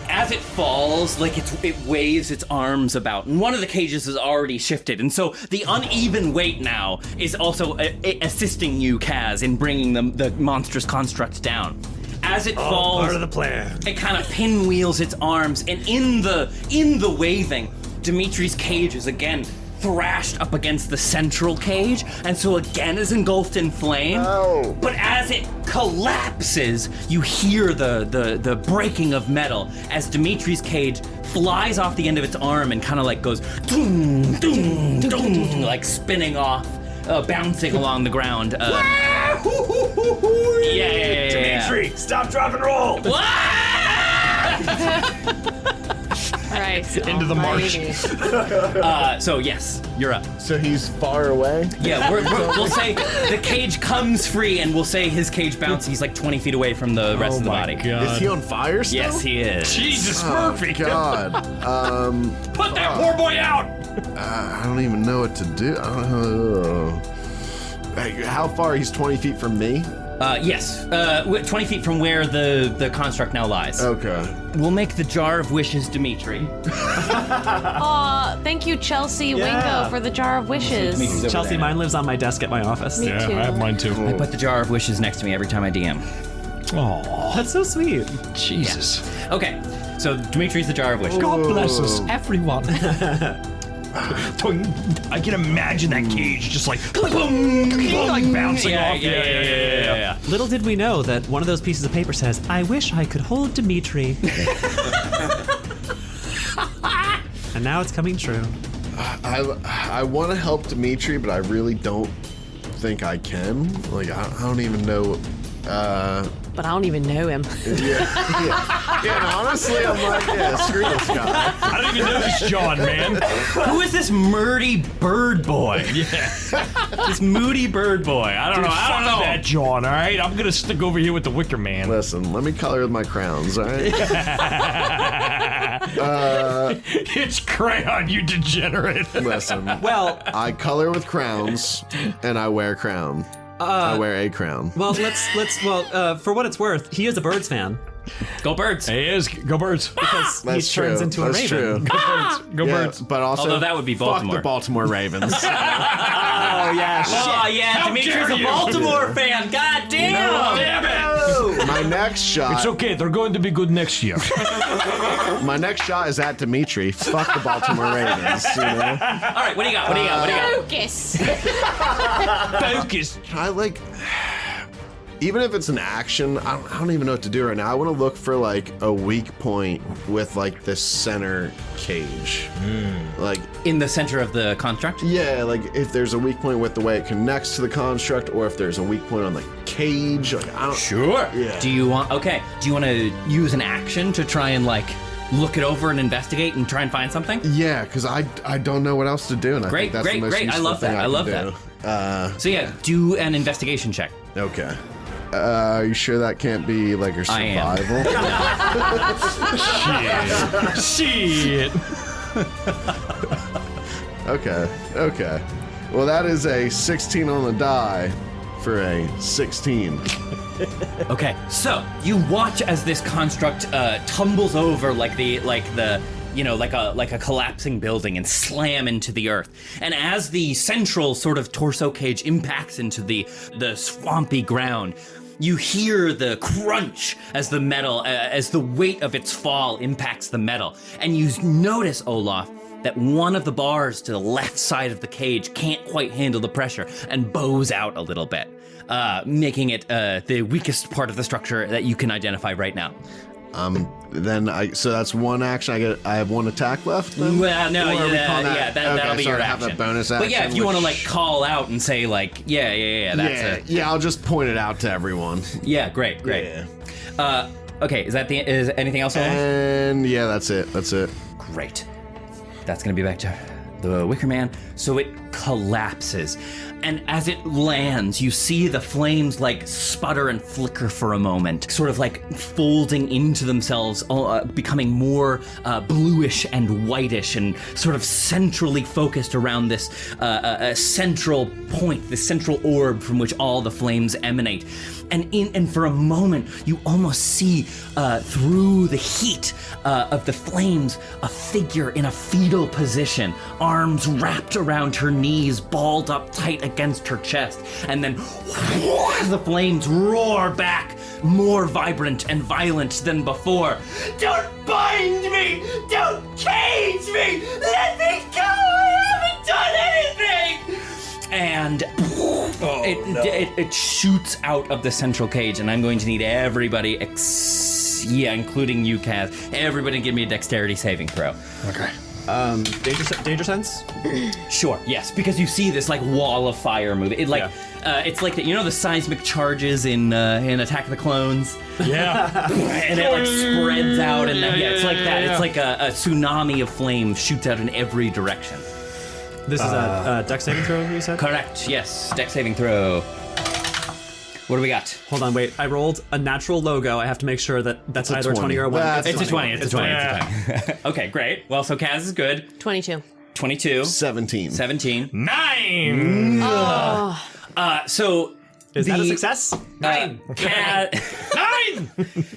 As it falls, like it waves its arms about, and one of the cages is already shifted, and so the uneven weight now is also assisting you, Kaz, in bringing the monstrous construct down. As it falls, part of the plan. It kind of pinwheels its arms, and in the waving, Dimitri's cage is again thrashed up against the central cage, and so again is engulfed in flame. Oh. But as it collapses, you hear the breaking of metal as Dimitri's cage flies off the end of its arm and kind of like goes doom, doom, doom, like spinning off, bouncing along the ground. Yeah. Dimitri, stop, drop, and roll. All right. Into the marsh. So yes, you're up. So he's far away? Yeah, we'll say the cage comes free, and we'll say his cage bounces. He's like 20 feet away from the rest of the body. Is he on fire still? Yes, he is. Jesus Oh, Murphy. God. Put that poor boy out. I don't even know what to do. I don't know. Hey, how far? He's 20 feet from me? Yes, 20 feet from where the construct now lies. Okay. We'll make the Jar of Wishes, Dimitri. Aw, thank you, Chelsea Winko, for the Jar of Wishes. Dimitri's over Chelsea, there. mine lives on my desk at my office. Me Yeah, too. I have mine too. I put the Jar of Wishes next to me every time I DM. Oh, That's so sweet. Jesus. Okay, so Dimitri's the Jar of Wishes. God bless us, everyone. I can imagine that cage just like boom, like bouncing off. Yeah. Little did we know that one of those pieces of paper says, "I wish I could hold Dimitri." And now it's coming true. I want to help Dimitri, but I really don't think I can. Like, I don't even know. But I don't even know him. Yeah, and honestly, I'm like, screw this guy. I don't even know this John, man. Who is this murdy bird boy? This moody bird boy. I don't know. That John, all right? I'm going to stick over here with the Wicker Man. Listen, let me color with my crowns, all right? It's crayon, you degenerate. Listen, Well, I color with crowns, and I wear crown. I wear a crown. well, for what it's worth, he is a Birds fan Go Birds. He is. Go Birds. because he That's turns true. into a That's raven. true. Go Birds. Go Birds. But also, Although that would be fuck Baltimore. the Baltimore Ravens. Oh yeah, shit. Oh yeah, Dimitri's a Baltimore fan. God damn! Damn it. My next shot. It's okay. They're going to be good next year. My next shot is at Dimitri. Fuck the Baltimore Ravens. You know. All right, what do you got? What do you got? Focus. Focus. I like. Even if it's an action, I don't even know what to do right now. I want to look for like a weak point with like the center cage. Like, In the center of the construct? yeah, like if there's a weak point with the way it connects to the construct, or if there's a weak point on the cage. Like, I don't. Sure. Yeah. Do you want to use an action to try and like look it over and investigate and try and find something? Yeah, because I don't know what else to do, and I Great, think that's the most great. I useful love thing that. I love can do. So yeah, do an investigation check. Okay. Are you sure that can't be like your I am. survival? Shit. Okay. Well, that is a 16 on the die for a 16. Okay, so you watch as this construct tumbles over like a collapsing building and slam into the earth. And as the central sort of torso cage impacts into the swampy ground, you hear the crunch as the metal, as the weight of its fall impacts the metal. And you notice, Olaf, that one of the bars to the left side of the cage can't quite handle the pressure and bows out a little bit, making it the weakest part of the structure that you can identify right now. So that's one action. I have one attack left. Then? Well, no, Or are we calling that? that'll be so your I have action. a bonus But yeah, action, if you want to which- like call out and say like, that's it. Yeah, I'll just point it out to everyone. Yeah, great. Yeah. Okay, is anything else? Olaf? And yeah, that's it. Great. That's gonna be back to the Wicker Man. So it collapses. And as it lands, you see the flames like sputter and flicker for a moment, sort of like folding into themselves, becoming more bluish and whitish and sort of centrally focused around this central point, this central orb from which all the flames emanate. And for a moment, you almost see through the heat of the flames a figure in a fetal position, arms wrapped around her knees, balled up tight against her chest. And then the flames roar back, more vibrant and violent than before. Don't bind me! Don't cage me! Let me go! I haven't done anything! And it shoots out of the central cage, and I'm going to need everybody, including you, Kaz. Everybody give me a dexterity saving throw. Okay. Danger sense? Sure, yes, because you see this like wall of fire moving. It like it's like the seismic charges in Attack of the Clones. Yeah. And it like spreads out, and it's like that. It's like a tsunami of flames shoots out in every direction. This is a dex saving throw, you said? Correct. Yes, dex saving throw. What do we got? Hold on, wait. I rolled a natural logo. I have to make sure that's either 20 or a 1. That's It's a 20. It's a 20. Okay, great. Well, so Kaz is good. 22. 22. 17. 17. 9. So Is that a success? 9.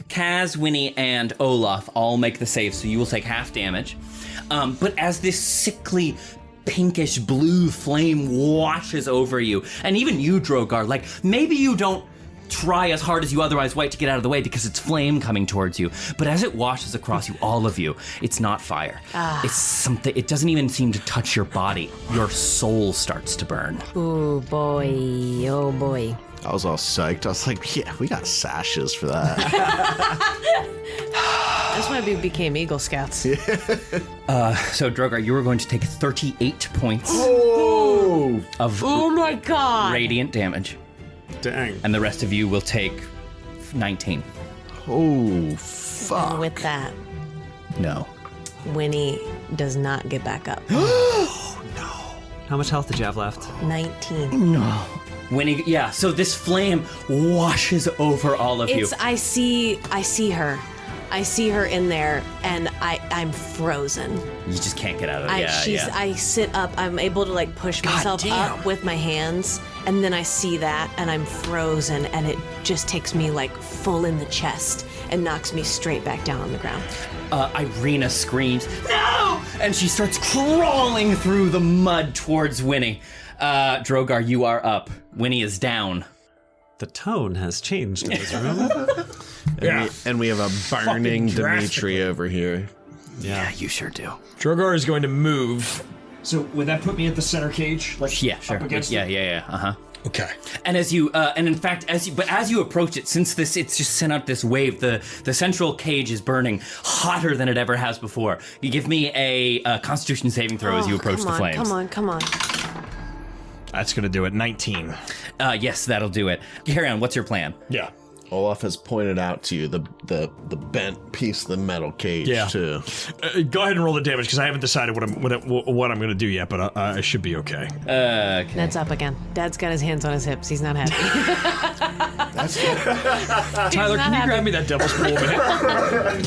Kaz, Winnie, and Olaf all make the save, so you will take half damage. But as this sickly pinkish blue flame washes over you, and even you, Drogar, like maybe you don't try as hard as you otherwise might to get out of the way because it's flame coming towards you. But as it washes across you, all of you, it's not fire. It's something, it doesn't even seem to touch your body. Your soul starts to burn. Ooh, boy. Oh, boy. I was all psyched. I was like, yeah, we got sashes for that. That's why we became Eagle Scouts. So, Drogar, you are going to take 38 points of Oh my god. radiant damage. Dang. And the rest of you will take 19. Oh, fuck. And with that, No. Winnie does not get back up. How much health did you have left? 19. Winnie, yeah, so this flame washes over all of you. I see her. I see her in there, and I'm frozen. You just can't get out of it. I sit up. I'm able to like push myself up with my hands, and then I see that, and I'm frozen, and it just takes me like full in the chest and knocks me straight back down on the ground. Irina screams, "No!" And she starts crawling through the mud towards Winnie. Drogar, you are up. Winnie is down. The tone has changed in this room. And we have a burning Dimitri over here. Yeah, you sure do. Drogar is going to move. So would that put me at the center cage? Like Yeah, sure. Up against Yeah. Uh-huh. Okay. And as you, and in fact, as you approach it, since it's just sent out this wave, the central cage is burning hotter than it ever has before. You give me a Constitution saving throw as you approach the flames. Come on. That's going to do it. 19. Yes, that'll do it. Carry on. What's your plan? Yeah. Olaf has pointed out to you the bent piece of the metal cage, too. Go ahead and roll the damage because I haven't decided what I'm going to do yet, but I should be okay. Okay. Dad's up again. Dad's got his hands on his hips. He's not happy. That's good. Tyler, can you grab me that devil's pool, man?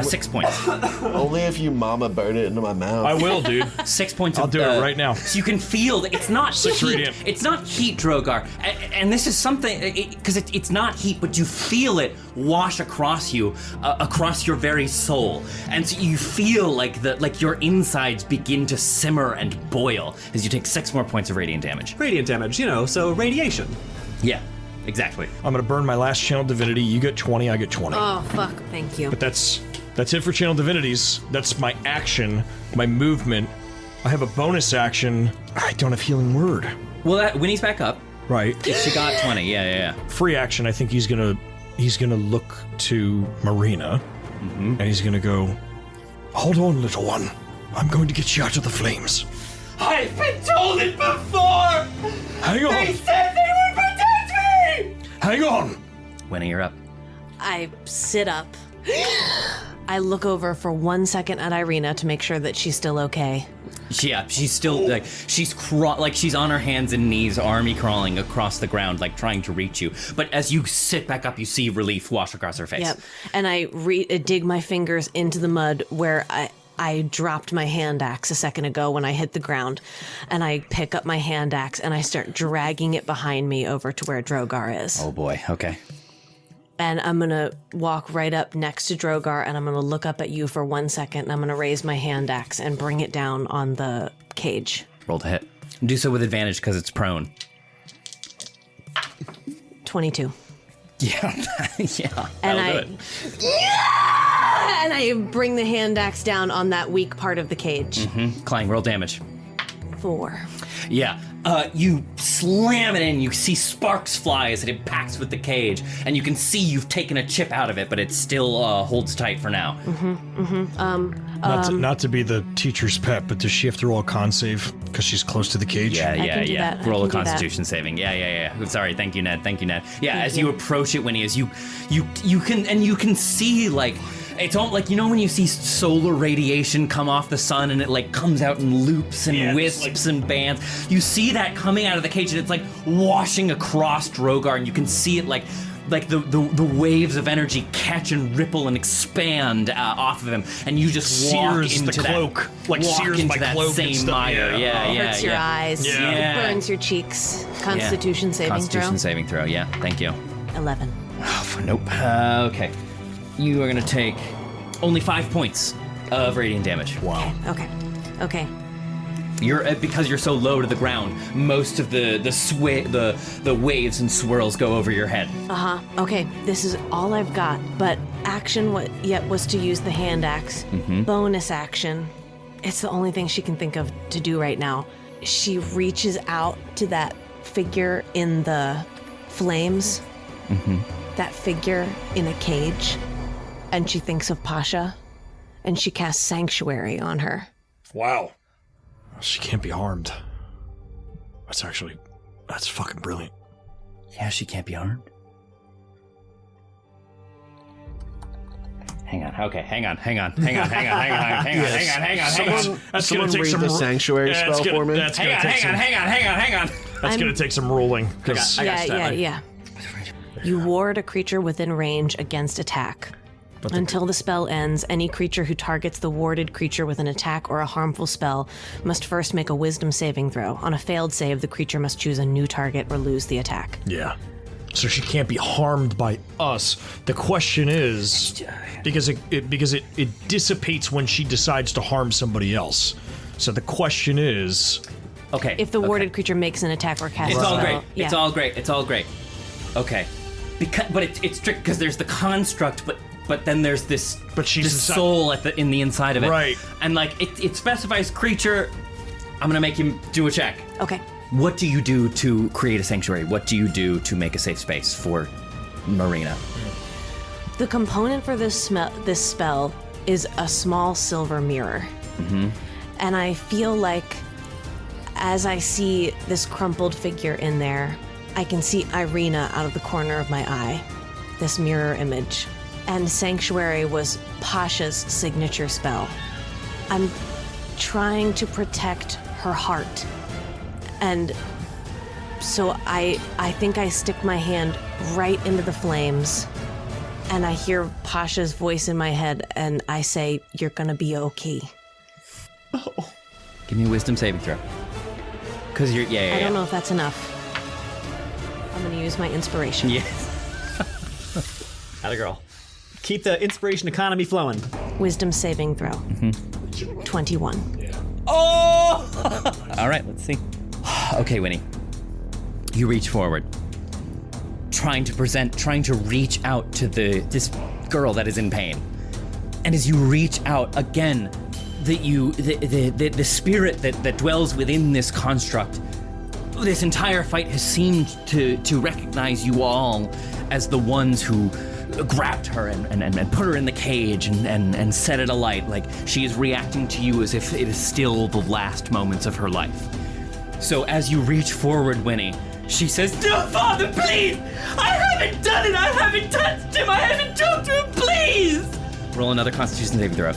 6 points. Only if you mama burn it into my mouth. I will, dude. 6 points. I'll do it right now. So you can feel that it's not 6 heat. radiant. It's not heat, Drogar, and this is something because it's not heat, but you feel it wash across you, across your very soul, and so you feel like your insides begin to simmer and boil as you take 6 more points of radiant damage. Radiant damage, so radiation. Yeah, exactly. I'm going to burn my last channel divinity. You get 20, I get 20. Oh, fuck. Thank you. But that's it for channel divinities. That's my action, my movement. I have a bonus action. I don't have healing word. Well, Winnie's back up. Right. She got 20. Yeah. Free action. I think he's gonna look to Marina, and he's gonna go. Hold on, little one. I'm going to get you out of the flames. I've been told it before. Hang on. They said they would protect me. Hang on. Winnie, you're up. I sit up. I look over for 1 second at Irina to make sure that she's still okay. Yeah, she's still she's on her hands and knees, army crawling across the ground, like trying to reach you. But as you sit back up, you see relief wash across her face. Yep. And I dig my fingers into the mud where I dropped my hand axe a second ago when I hit the ground, and I pick up my hand axe and I start dragging it behind me over to where Drogar is. Oh boy. Okay. And I'm going to walk right up next to Drogar, and I'm going to look up at you for 1 second, and I'm going to raise my hand axe and bring it down on the cage. Roll to hit. Do so with advantage because it's prone. 22. Yeah. Yeah. And I bring the hand axe down on that weak part of the cage. Clang, roll damage. 4. Yeah. You slam it in, you see sparks fly as it impacts with the cage, and you can see you've taken a chip out of it, but it still holds tight for now. Not to be the teacher's pet, but does she have to roll a con save because she's close to the cage? Yeah. Roll a Constitution saving. Yeah. Sorry, thank you, Ned. Yeah, as you approach it, Winnie, as you can see like. It's all like, when you see solar radiation come off the sun and it like comes out in loops and wisps and bands. You see that coming out of the cage and it's like washing across Drogar, and you can see it like the waves of energy catch and ripple and expand off of him, and you just walk sears into the cloak, like sears my that cloak same and stuff. mire. Yeah. Hurts your eyes. Yeah. It burns your cheeks. Constitution saving Constitution throw. saving throw. Yeah. Thank you. 11. Nope. Okay. You are going to take only 5 points of radiant damage. Wow. Okay. Because you're so low to the ground, most of the waves and swirls go over your head. Okay, this is all I've got, but action was to use the hand axe. Bonus action. It's the only thing she can think of to do right now. She reaches out to that figure in the flames, that figure in a cage, and she thinks of Pasha, and she casts Sanctuary on her. Wow. She can't be harmed. That's fucking brilliant. Yeah, she can't be harmed. Hang on. Okay, hang on. Someone read the sanctuary spell for me. Hang on. That's gonna take some rolling. Yeah. You ward a creature within range against attack. Until the spell ends, any creature who targets the warded creature with an attack or a harmful spell must first make a wisdom saving throw. On a failed save, the creature must choose a new target or lose the attack. Yeah. So she can't be harmed by us. The question is, because it dissipates when she decides to harm somebody else. So the question is, okay. If the warded creature makes an attack or cast it's a all spell. great. It's all great. Okay. But it's strict because there's the construct, but then there's this soul in the inside of it. Right. And like it specifies creature. I'm gonna make you do a check. Okay. What do you do to create a sanctuary? What do you do to make a safe space for Marina? The component for this spell is a small silver mirror. And I feel like as I see this crumpled figure in there, I can see Irina out of the corner of my eye, this mirror image. And Sanctuary was Pasha's signature spell. I'm trying to protect her heart. And so I think I stick my hand right into the flames, and I hear Pasha's voice in my head, and I say, "You're gonna be okay." Oh. Give me a wisdom saving throw. Because you're, I don't know if that's enough. I'm gonna use my inspiration. Yes. Atta girl. Keep the inspiration economy flowing. Wisdom saving throw. 21. Yeah. Oh! All right, let's see. Okay, Winnie. You reach forward, trying to reach out to this girl that is in pain. And as you reach out again, the spirit that dwells within this construct, this entire fight has seemed to recognize you all as the ones who grabbed her and put her in the cage and set it alight. Like she is reacting to you as if it is still the last moments of her life. So as you reach forward, Winnie, she says, "No, Father, please! I haven't done it! I haven't touched him! I haven't talked to him, please!" Roll another Constitution saving throw.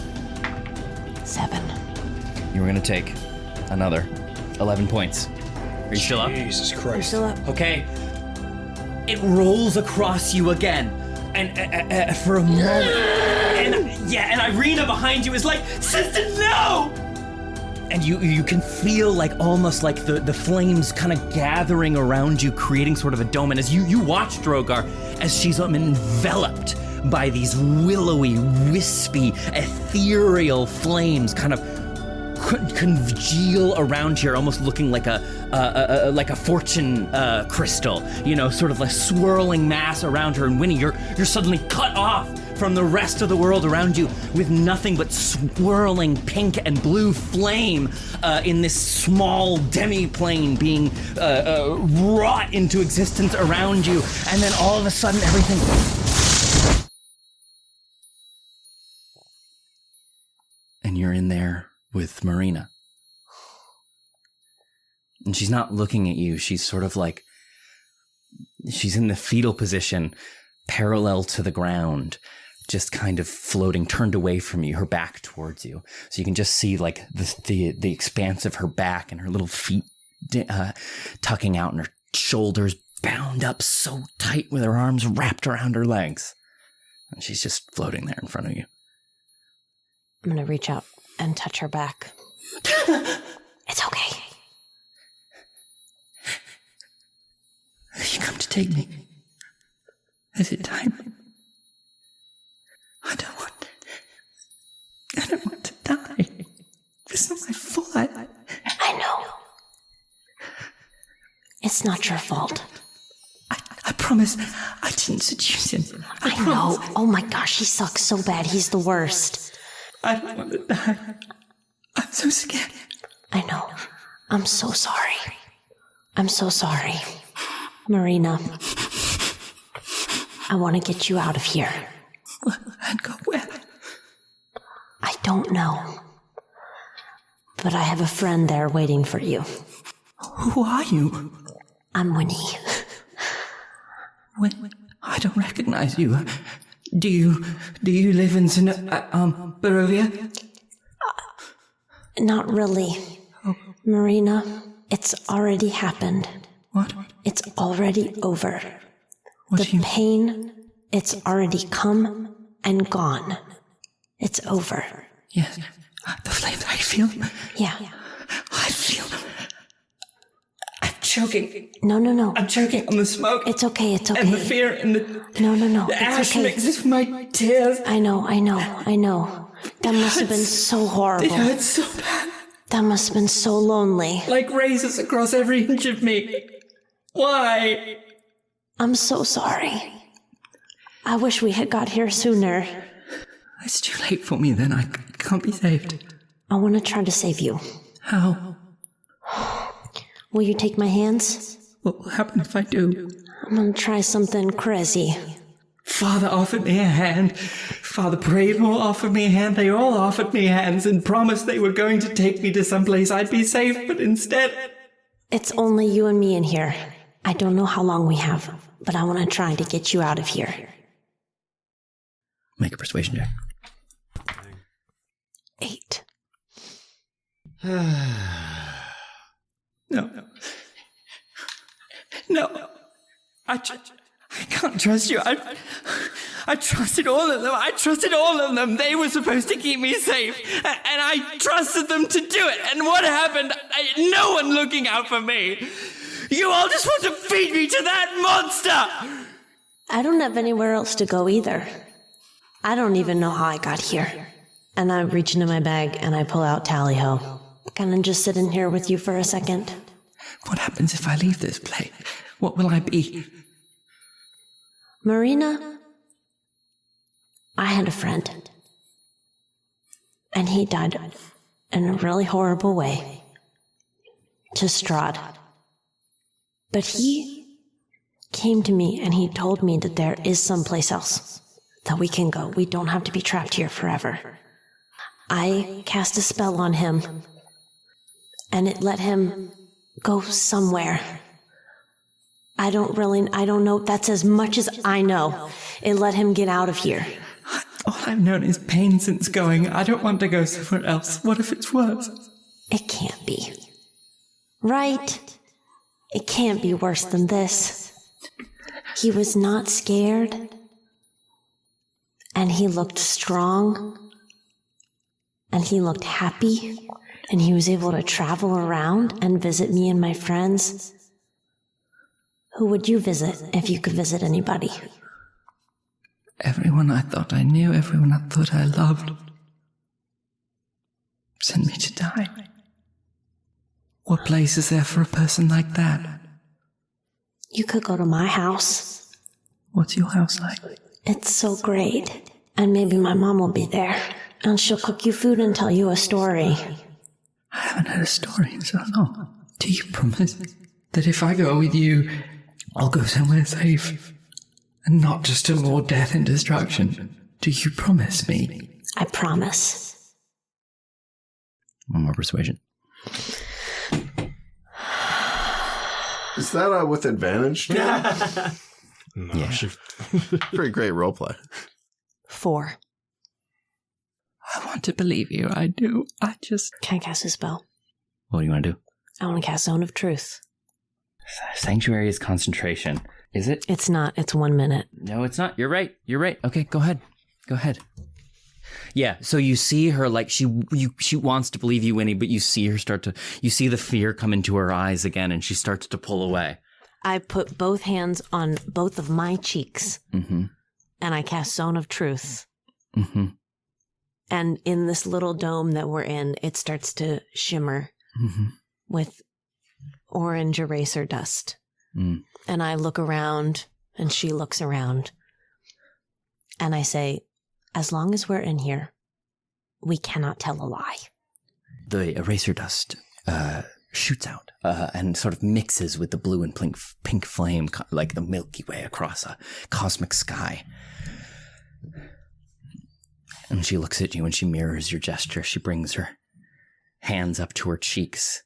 7. You were going to take another 11 points. Are you still up? Jesus Christ. I'm still up. Okay. It rolls across you again. And for a moment. And Irina behind you is like, "Sister, no!" And you can feel like almost like the flames kind of gathering around you, creating sort of a dome. And as you watch Drogar, as she's enveloped by these willowy, wispy, ethereal flames kind of congeal around here, almost looking like a fortune crystal, sort of like swirling mass around her. And Winnie, you're suddenly cut off from the rest of the world around you with nothing but swirling pink and blue flame in this small demi-plane being wrought into existence around you. And then all of a sudden everything... And you're in there with Marina. And she's not looking at you. She's sort of like... She's in the fetal position, parallel to the ground, just kind of floating, turned away from you, her back towards you. So you can just see like the expanse of her back and her little feet tucking out and her shoulders bound up so tight with her arms wrapped around her legs. And she's just floating there in front of you. I'm going to reach out and touch her back. It's okay. You come to take me. Is it time? I don't want to die. This is not my fault. I It's not your fault. I promise I didn't seduce him. I know. Oh my gosh, he sucks so bad. He's the worst. I don't want to die. I'm so scared. I know. I'm so sorry. I'm so sorry. Marina, I want to get you out of here. And go where? I don't know. But I have a friend there waiting for you. Who are you? I'm Winnie. I don't recognize you. Do you live in Barovia? Not really. Marina, it's already happened. What? It's already over. What The do you... pain, it's already come and gone. It's over. Yes. The flames, I feel them. Yeah. I feel them. I'm choking. No. I'm choking on the smoke. It's okay. And the fear and the... No. The It's ash okay. mixes with my tears. I know. That must have been so horrible. It hurts so bad. That must have been so lonely. Like razors across every inch of me. Why? I'm so sorry. I wish we had got here sooner. It's too late for me then. I can't be saved. I want to try to save you. How? Will you take my hands? What will happen if I do? I'm going to try something crazy. Father offered me a hand. Father Prequel offered me a hand. They all offered me hands and promised they were going to take me to someplace I'd be safe, but instead... It's only you and me in here. I don't know how long we have, but I want to try to get you out of here. Make a persuasion check. 8. No. I can't trust you. I trusted all of them. They were supposed to keep me safe. And I trusted them to do it. And what happened? No one looking out for me. You all just want to feed me to that monster. I don't have anywhere else to go either. I don't even know how I got here. And I reach into my bag and I pull out Tally-Ho. Can I just sit in here with you for a second? What happens if I leave this place? What will I be? Marina, I had a friend. And he died in a really horrible way. To Strahd. But he came to me and he told me that there is someplace else that we can go. We don't have to be trapped here forever. I cast a spell on him, and it let him go somewhere. I don't know. That's as much as I know. It let him get out of here. All I've known is pain since going. I don't want to go somewhere else. What if it's worse? It can't be. Right? It can't be worse than this. He was not scared. And he looked strong. And he looked happy. And he was able to travel around and visit me and my friends. Who would you visit if you could visit anybody? Everyone I thought I knew, everyone I thought I loved, sent me to die. What place is there for a person like that? You could go to my house. What's your house like? It's so great. And maybe my mom will be there. And she'll cook you food and tell you a story. I haven't heard a story in so long. Do you promise that if I go with you, I'll go somewhere safe? And not just to more death and destruction? Do you promise me? I promise. One more persuasion. Is that with advantage? No, Yeah. Pretty great roleplay. 4. I want to believe you, I do. Can I cast a spell? What do you want to do? I want to cast Zone of Truth. Sanctuary is concentration. Is it? It's not. It's 1 minute. No, it's not. You're right. Okay, go ahead. Yeah, so you see her like she wants to believe you, Winnie, but you see her you see the fear come into her eyes again, and she starts to pull away. I put both hands on both of my cheeks, and I cast Zone of Truth. Mm-hmm. And in this little dome that we're in, it starts to shimmer with orange eraser dust. And I look around, and she looks around. And I say, as long as we're in here, we cannot tell a lie. The eraser dust shoots out and sort of mixes with the blue and pink flame, like the Milky Way across a cosmic sky. And she looks at you and she mirrors your gesture. She brings her hands up to her cheeks.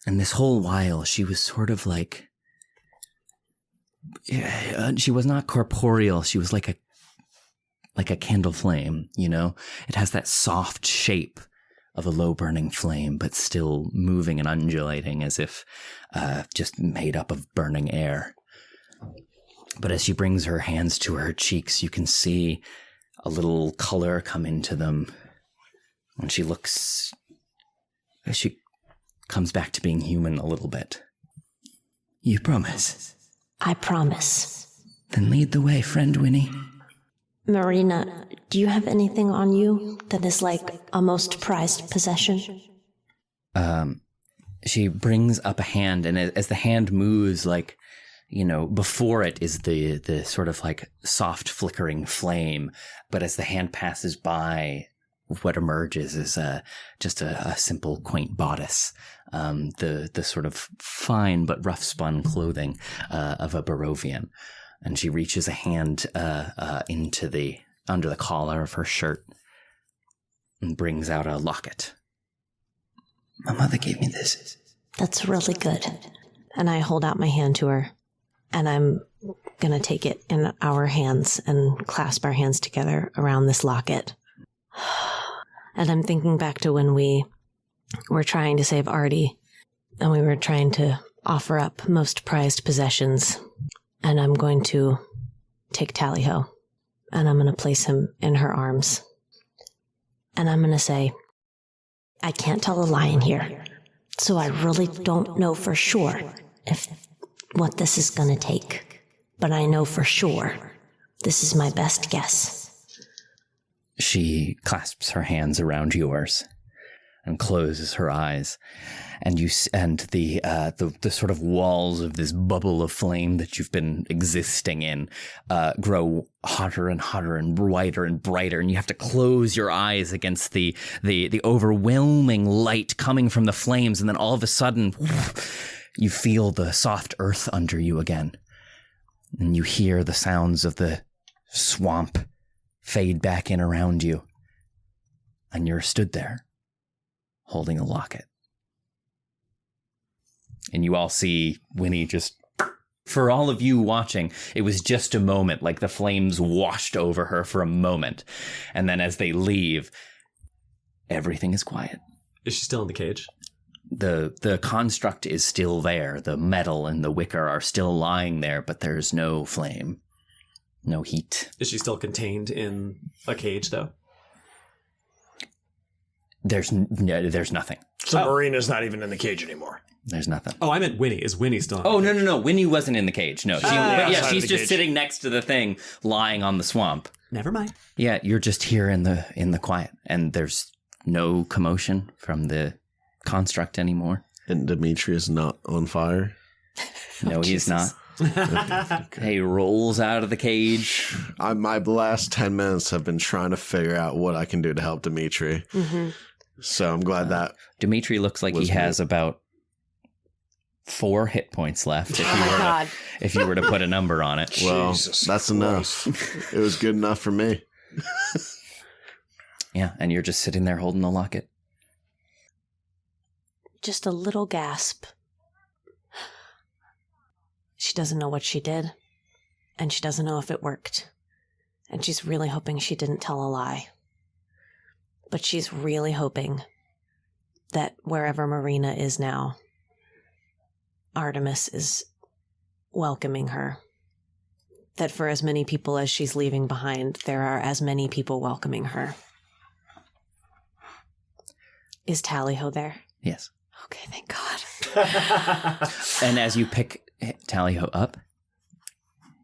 And this whole while, she was sort of like... she was not corporeal. She was like a candle flame, you know? It has that soft shape of a low-burning flame, but still moving and undulating as if just made up of burning air. But as she brings her hands to her cheeks, you can see a little color come into them. When she looks... she comes back to being human a little bit. You promise? I promise. Then lead the way, friend Winnie. Marina, do you have anything on you that is like a most prized possession? She brings up a hand, and as the hand moves, like, you know, before it is the sort of like soft flickering flame, but as the hand passes by, what emerges is just a simple, quaint bodice, the sort of fine but rough spun clothing of a Barovian. And she reaches a hand under the collar of her shirt and brings out a locket. My mother gave me this. That's really good. And I hold out my hand to her, and I'm going to take it in our hands and clasp our hands together around this locket. And I'm thinking back to when we were trying to save Artie, and we were trying to offer up most prized possessions. And I'm going to take Tally-Ho, and I'm going to place him in her arms. And I'm going to say, I can't tell a lie in here, so I really don't know for sure what this is going to take. But I know for sure this is my best guess. She clasps her hands around yours and closes her eyes, and the sort of walls of this bubble of flame that you've been existing in grow hotter and hotter and brighter and brighter, and you have to close your eyes against the overwhelming light coming from the flames, and then all of a sudden you feel the soft earth under you again, and you hear the sounds of the swamp fade back in around you, and you're stood there holding a locket. And you all see Winnie just... For all of you watching, it was just a moment, like the flames washed over her for a moment. And then as they leave, everything is quiet. Is she still in the cage? The construct is still there. The metal and the wicker are still lying there, but there's no flame. No heat. Is she still contained in a cage, though? There's nothing. So Marina's not even in the cage anymore. There's nothing. Oh, I meant Winnie. Is Winnie still in the cage? No. Winnie wasn't in the cage. No. She's just cage. sitting next to the thing, lying on the swamp. Never mind. Yeah, you're just here in the quiet, and there's no commotion from the construct anymore. And Dimitri is not on fire? No, he's not. He rolls out of the cage. My last 10 minutes have been trying to figure out what I can do to help Dimitri. Mm-hmm. So I'm glad that... Dimitri looks like he has about 4 hit points left if you were to put a number on it. Well, Jesus that's Christ. enough. It was good enough for me. Yeah, and you're just sitting there holding the locket. Just a little gasp. She doesn't know what she did, and she doesn't know if it worked. And she's really hoping she didn't tell a lie. But she's really hoping that wherever Marina is now, Artemis is welcoming her. That for as many people as she's leaving behind, there are as many people welcoming her. Is Tally-Ho there? Yes. Okay, thank God. And as you pick Tally-Ho up,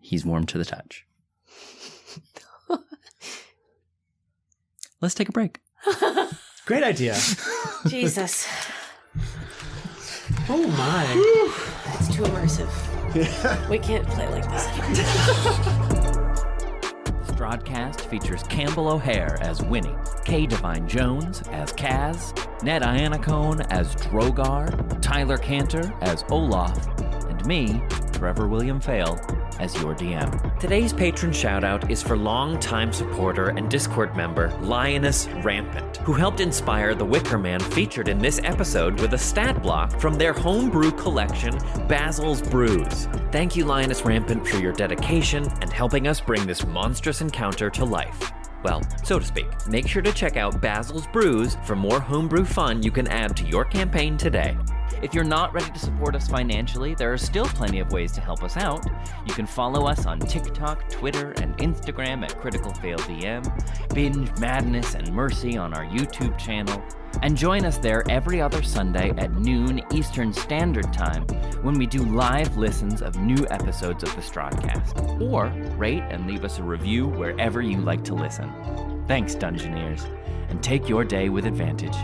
he's warm to the touch. Let's take a break. Great idea. Jesus. Oh my. It's too immersive. We can't play like this. Strahdcast features Campbell O'Hare as Winnie, Kay Devine-Jones as Kaz, Ned Iannacone as Drogar, Tyler Kanter as Olaf, and me, Trevor William Fayle, as your DM. Today's patron shoutout is for longtime supporter and Discord member Lioness Rampant, who helped inspire the Wicker Man featured in this episode with a stat block from their homebrew collection, Basil's Brews. Thank you, Lioness Rampant, for your dedication and helping us bring this monstrous encounter to life. Well, so to speak. Make sure to check out Basil's Brews for more homebrew fun you can add to your campaign today. If you're not ready to support us financially, there are still plenty of ways to help us out. You can follow us on TikTok, Twitter, and Instagram at Critical Fail DM, binge Madness and Mercy on our YouTube channel, and join us there every other Sunday at noon Eastern Standard Time when we do live listens of new episodes of the Strahdcast. Or rate and leave us a review wherever you like to listen. Thanks, Dungeoneers, and take your day with advantage.